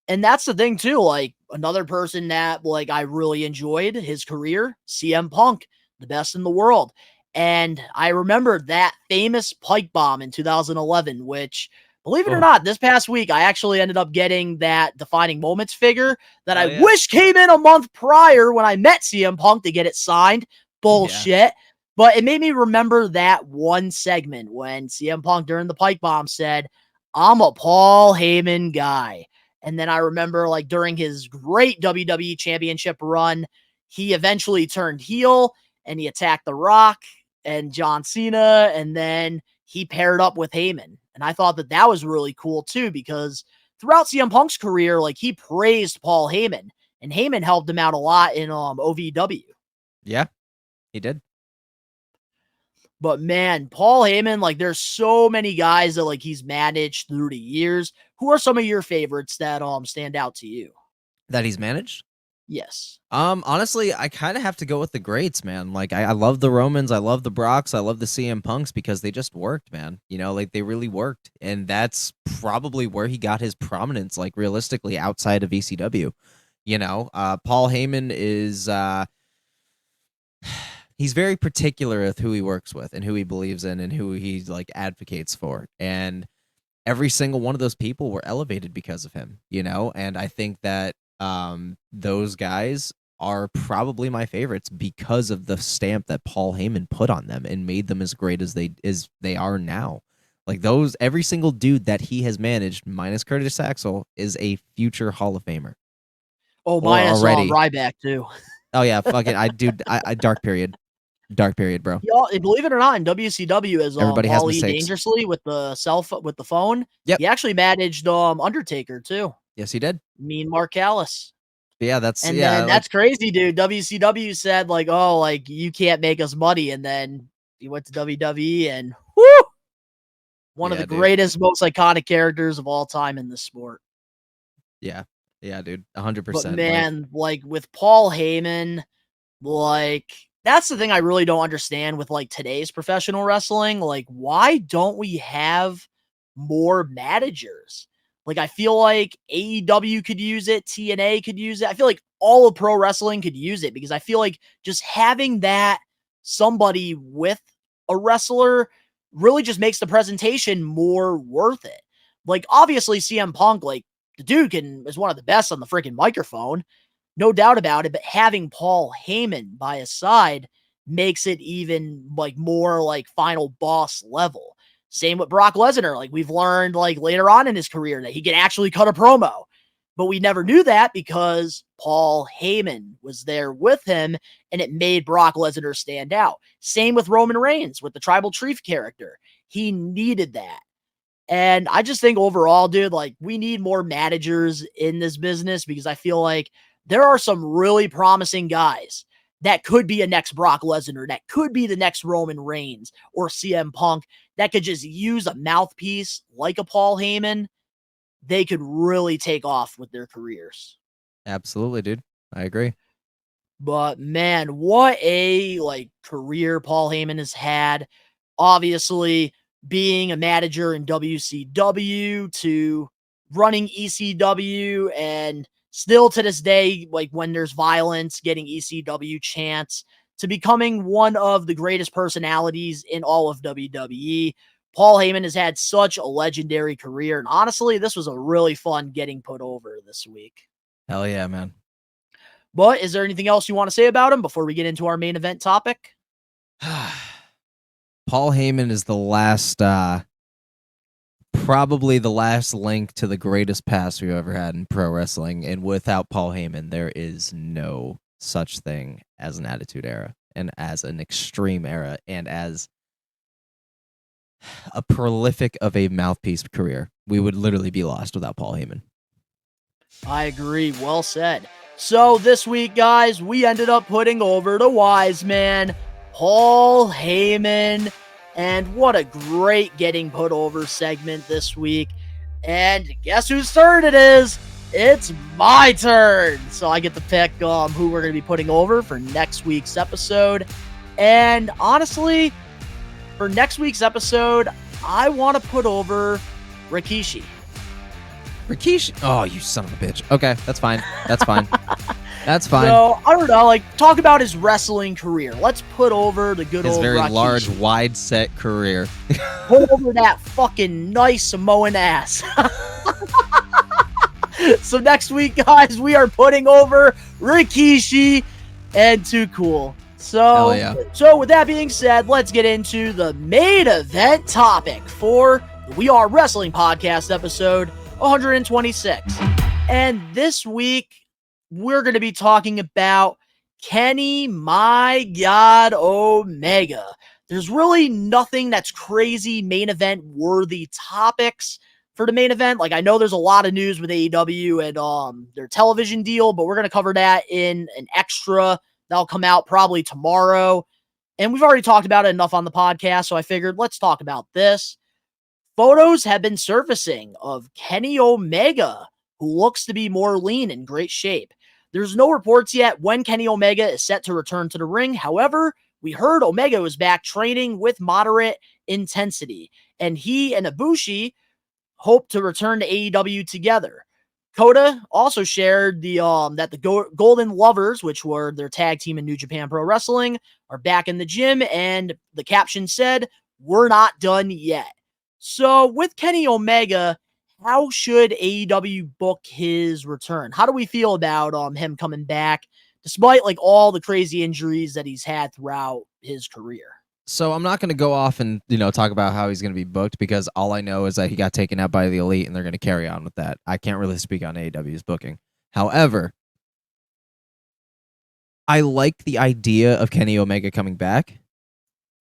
And that's the thing too, like another person that like I really enjoyed his career, CM Punk, the best in the world. And I remember that famous pipe bomb in 2011, which, believe it or not, this past week, I actually ended up getting that defining moments figure that I wish came in a month prior when I met CM Punk to get it signed. Bullshit. Yeah. But it made me remember that one segment when CM Punk during the pipe bomb said, "I'm a Paul Heyman guy." And then I remember like during his great WWE championship run, he eventually turned heel and he attacked The Rock and John Cena, and then he paired up with Heyman. And I thought that that was really cool too, because throughout CM Punk's career, like he praised Paul Heyman, and Heyman helped him out a lot in OVW. Yeah, he did. But man, Paul Heyman, like there's so many guys that like he's managed through the years. Who are some of your favorites that stand out to you? That he's managed? Yes. Honestly, I kind of have to go with the greats, man. Like, I love the Romans, I love the Brocks, I love the CM Punks because they just worked, man. You know, like, they really worked. And that's probably where he got his prominence, like, realistically, outside of ECW. You know, Paul Heyman is, he's very particular with who he works with and who he believes in and who he, like, advocates for. And every single one of those people were elevated because of him, you know? And I think that those guys are probably my favorites because of the stamp that Paul Heyman put on them and made them as great as they are now. Like every single dude that he has managed, minus Curtis Axel, is a future Hall of Famer. Oh, minus Ryback too. Oh yeah, fucking I dark period, bro. Y'all, believe it or not, in WCW, as Everybody has Paulie mistakes. Dangerously with the with the phone. Yep. He actually managed Undertaker too. Yes, he did. Mean Mark Callis. Yeah, then that's crazy, dude. WCW said like, oh, like you can't make us money, and then he went to WWE and whoo, one of the greatest, most iconic characters of all time in this sport. Yeah, dude, 100%. But man, like with Paul Heyman, like that's the thing I really don't understand with like today's professional wrestling. Like, why don't we have more managers? Like, I feel like AEW could use it. TNA could use it. I feel like all of pro wrestling could use it because I feel like just having that somebody with a wrestler really just makes the presentation more worth it. Like, obviously CM Punk, like the dude is one of the best on the freaking microphone. No doubt about it. But having Paul Heyman by his side makes it even like more like final boss level. Same with Brock Lesnar. Like we've learned like later on in his career that he can actually cut a promo, but we never knew that because Paul Heyman was there with him and it made Brock Lesnar stand out. Same with Roman Reigns with the Tribal Chief character. He needed that. And I just think overall, dude, like we need more managers in this business because I feel like there are some really promising guys that could be a next Brock Lesnar, that could be the next Roman Reigns or CM Punk, that could just use a mouthpiece like a Paul Heyman. They could really take off with their careers. Absolutely, dude. I agree. But man, what a like career Paul Heyman has had. Obviously, being a manager in WCW to running ECW and still to this day, like when there's violence, getting ECW chants, to becoming one of the greatest personalities in all of WWE. Paul Heyman has had such a legendary career. And honestly, this was a really fun getting put over this week. Hell yeah, man. But is there anything else you want to say about him before we get into our main event topic? Paul Heyman is the last, probably the last link to the greatest past we've ever had in pro wrestling. And without Paul Heyman, there is no such thing as an Attitude Era and as an Extreme Era and as a prolific of a mouthpiece career. We would literally be lost without Paul Heyman. I agree. Well said. So this week, guys, we ended up putting over the Wiseman Paul Heyman. And what a great getting put over segment this week. And guess whose turn it is? It's my turn. So I get to pick who we're going to be putting over for next week's episode. And honestly, for next week's episode, I want to put over Rikishi. Rikishi? Oh, you son of a bitch. Okay, that's fine. That's fine. That's fine. So, I don't know, like, talk about his wrestling career. Let's put over the good his old very Rikishi. large, wide-set career. Put over that fucking nice Samoan ass. So next week, guys, we are putting over Rikishi and Too Cool. So, yeah. So with that being said, let's get into the main event topic for the We Are Wrestling Podcast episode 126. And this week, we're going to be talking about Kenny, my God, Omega. There's really nothing that's crazy main event worthy topics for the main event. Like, I know there's a lot of news with AEW and their television deal, but we're going to cover that in an extra that'll come out probably tomorrow. And we've already talked about it enough on the podcast, so I figured let's talk about this. Photos have been surfacing of Kenny Omega, who looks to be more lean in great shape. There's no reports yet when Kenny Omega is set to return to the ring. However, we heard Omega is back training with moderate intensity, and he and Ibushi hope to return to AEW together. Kota also shared that the Golden Lovers, which were their tag team in New Japan Pro Wrestling, are back in the gym, and the caption said, "We're not done yet." So with Kenny Omega, how should AEW book his return? How do we feel about him coming back, despite like all the crazy injuries that he's had throughout his career? So I'm not going to go off and talk about how he's going to be booked, because all I know is that he got taken out by the Elite and they're going to carry on with that. I can't really speak on AEW's booking. However, I like the idea of Kenny Omega coming back,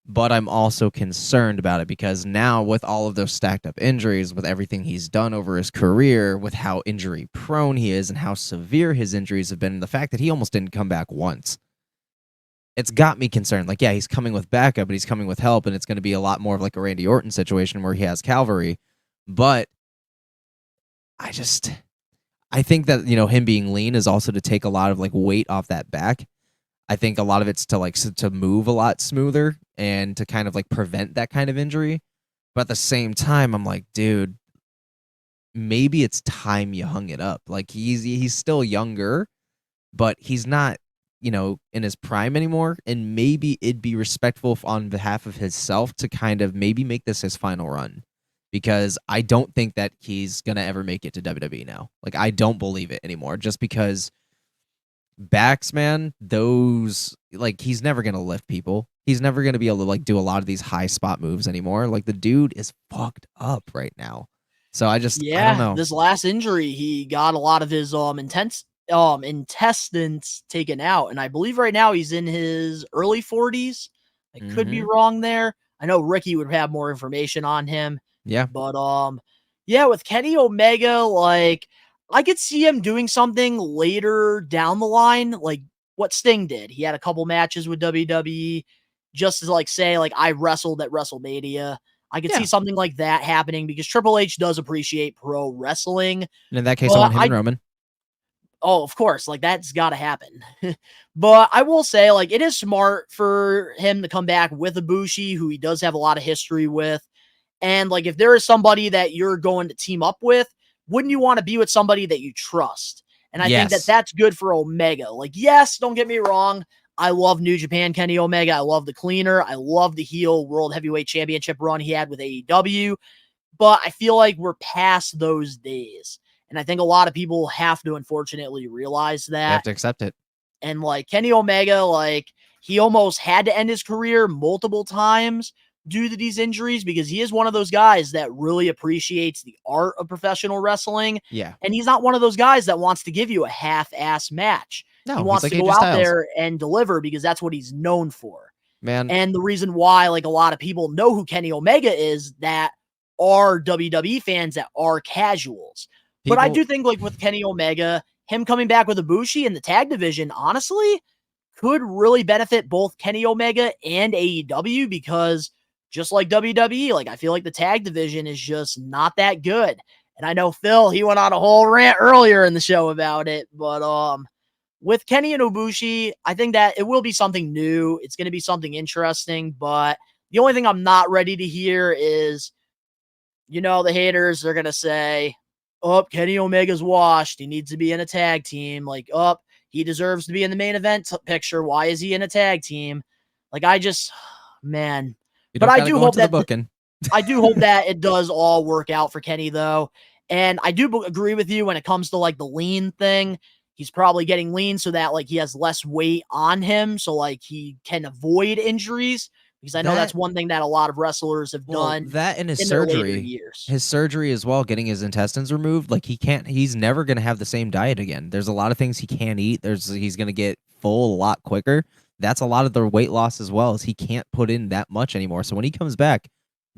but I'm also concerned about it because now with all of those stacked up injuries, with everything he's done over his career, with how injury prone he is and how severe his injuries have been, and the fact that he almost didn't come back once, it's got me concerned. Like, yeah, he's coming with backup, but he's coming with help, and it's going to be a lot more of like a Randy Orton situation where he has cavalry. But I think that, him being lean is also to take a lot of like weight off that back. I think a lot of it's to move a lot smoother and to kind of like prevent that kind of injury. But at the same time, I'm like, dude, maybe it's time you hung it up. Like, he's still younger, but he's not, in his prime anymore, and maybe it'd be respectful on behalf of himself to kind of maybe make this his final run, because I don't think that he's going to ever make it to WWE now. Like, I don't believe it anymore, just because backs, man, those, like, he's never going to lift people. He's never going to be able to like do a lot of these high spot moves anymore. Like, the dude is fucked up right now. So I don't know. This last injury, he got a lot of his intestines taken out, and I believe right now he's in his early 40s. I could be wrong there. I know Ricky would have more information on him. Yeah. But with Kenny Omega, like, I could see him doing something later down the line, like what Sting did. He had a couple matches with WWE just to like say, like, I wrestled at WrestleMania. I could see something like that happening because Triple H does appreciate pro wrestling. And in that case, I want him and Roman. Oh, of course, like, that's got to happen. But I will say, like, it is smart for him to come back with Ibushi, who he does have a lot of history with. And, like, if there is somebody that you're going to team up with, wouldn't you want to be with somebody that you trust? And I think that that's good for Omega. Like, yes, don't get me wrong. I love New Japan Kenny Omega. I love the cleaner. I love the heel World Heavyweight Championship run he had with AEW. But I feel like we're past those days. And I think a lot of people have to, unfortunately, realize that. You have to accept it. And, like, Kenny Omega, like, he almost had to end his career multiple times due to these injuries because he is one of those guys that really appreciates the art of professional wrestling. Yeah. And he's not one of those guys that wants to give you a half-ass match. No, he wants like to go AJ out Styles there and deliver because that's what he's known for. Man. And the reason why, like, a lot of people know who Kenny Omega is that are WWE fans that are casuals. But I do think, like, with Kenny Omega, him coming back with Ibushi in the tag division, honestly, could really benefit both Kenny Omega and AEW because just like WWE, like, I feel like the tag division is just not that good. And I know Phil, he went on a whole rant earlier in the show about it. But with Kenny and Ibushi, I think that it will be something new. It's going to be something interesting. But the only thing I'm not ready to hear is, the haters are going to say, Kenny Omega's washed. He needs to be in a tag team. Like, he deserves to be in the main event picture. Why is he in a tag team? Like, man. But I do hope that I do hope that it does all work out for Kenny, though. And I do agree with you when it comes to, like, the lean thing. He's probably getting lean so that, like, he has less weight on him, so, like, he can avoid injuries. Because I know that's one thing that a lot of wrestlers have done. That and his in surgery, years. his surgery as well, getting his intestines removed. Like, he's never going to have the same diet again. There's a lot of things he can't eat. He's going to get full a lot quicker. That's a lot of the weight loss as well, is he can't put in that much anymore. So when he comes back,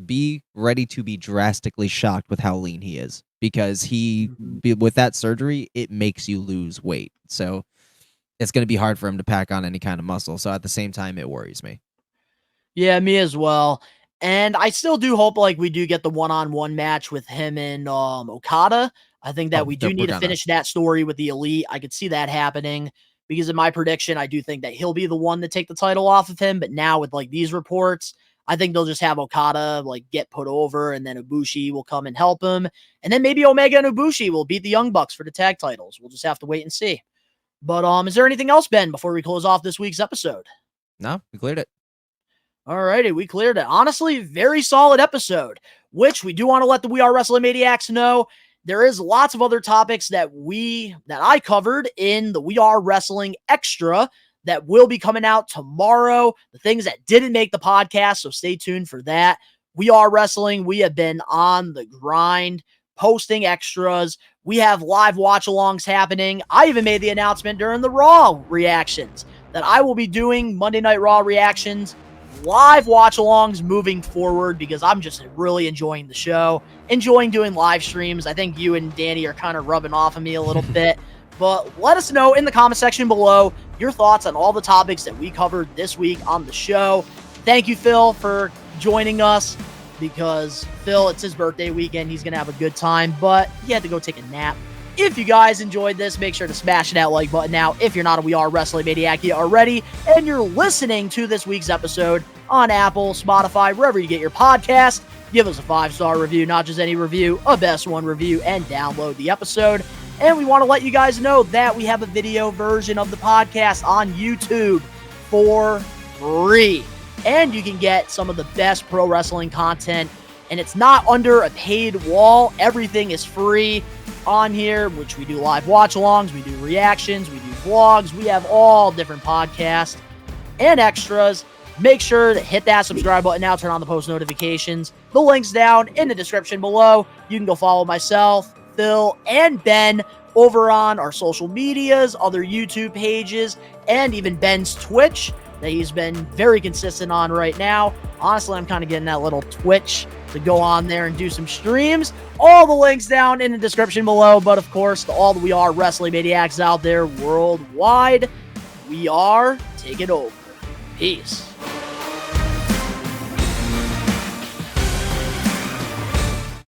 be ready to be drastically shocked with how lean he is, because with that surgery, it makes you lose weight. So it's going to be hard for him to pack on any kind of muscle. So at the same time, it worries me. Yeah, me as well. And I still do hope, like, we do get the one-on-one match with him and Okada. I think that we do need to finish that story with the Elite. I could see that happening because in my prediction, I do think that he'll be the one to take the title off of him. But now with like these reports, I think they'll just have Okada like get put over and then Ibushi will come and help him. And then maybe Omega and Ibushi will beat the Young Bucks for the tag titles. We'll just have to wait and see. But is there anything else, Ben, before we close off this week's episode? No, we cleared it. All righty, we cleared it. Honestly, very solid episode, which we do want to let the We Are Wrestling Maniacs know. There is lots of other topics that I covered in the We Are Wrestling Extra that will be coming out tomorrow. The things that didn't make the podcast, so stay tuned for that. We Are Wrestling. We have been on the grind, posting extras. We have live watch-alongs happening. I even made the announcement during the Raw reactions that I will be doing Monday Night Raw reactions, live watch-alongs moving forward because I'm just really enjoying the show, enjoying doing live streams. I think you and Danny are kind of rubbing off of me a little bit, but let us know in the comment section below your thoughts on all the topics that we covered this week on the show. Thank you, Phil, for joining us because Phil, it's his birthday weekend. He's going to have a good time, but he had to go take a nap. If you guys enjoyed this, make sure to smash that like button now. If you're not a We Are Wrestling Maniac yet already, and you're listening to this week's episode on Apple, Spotify, wherever you get your podcast, give us a 5-star review, not just any review, a best one review, and download the episode. And we want to let you guys know that we have a video version of the podcast on YouTube for free. And you can get some of the best pro wrestling content, and it's not under a paid wall. Everything is free on here, which we do live watch-alongs, we do reactions, we do vlogs, we have all different podcasts and extras. Make sure to hit that subscribe button now, turn on the post notifications. The link's down in the description below. You can go follow myself, Phil, and Ben over on our social medias, other YouTube pages, and even Ben's Twitch that he's been very consistent on right now. Honestly, I'm kind of getting that little twitch to go on there and do some streams. All the links down in the description below, but of course, to all the We Are Wrestling Maniacs out there worldwide, we are taking over. Peace.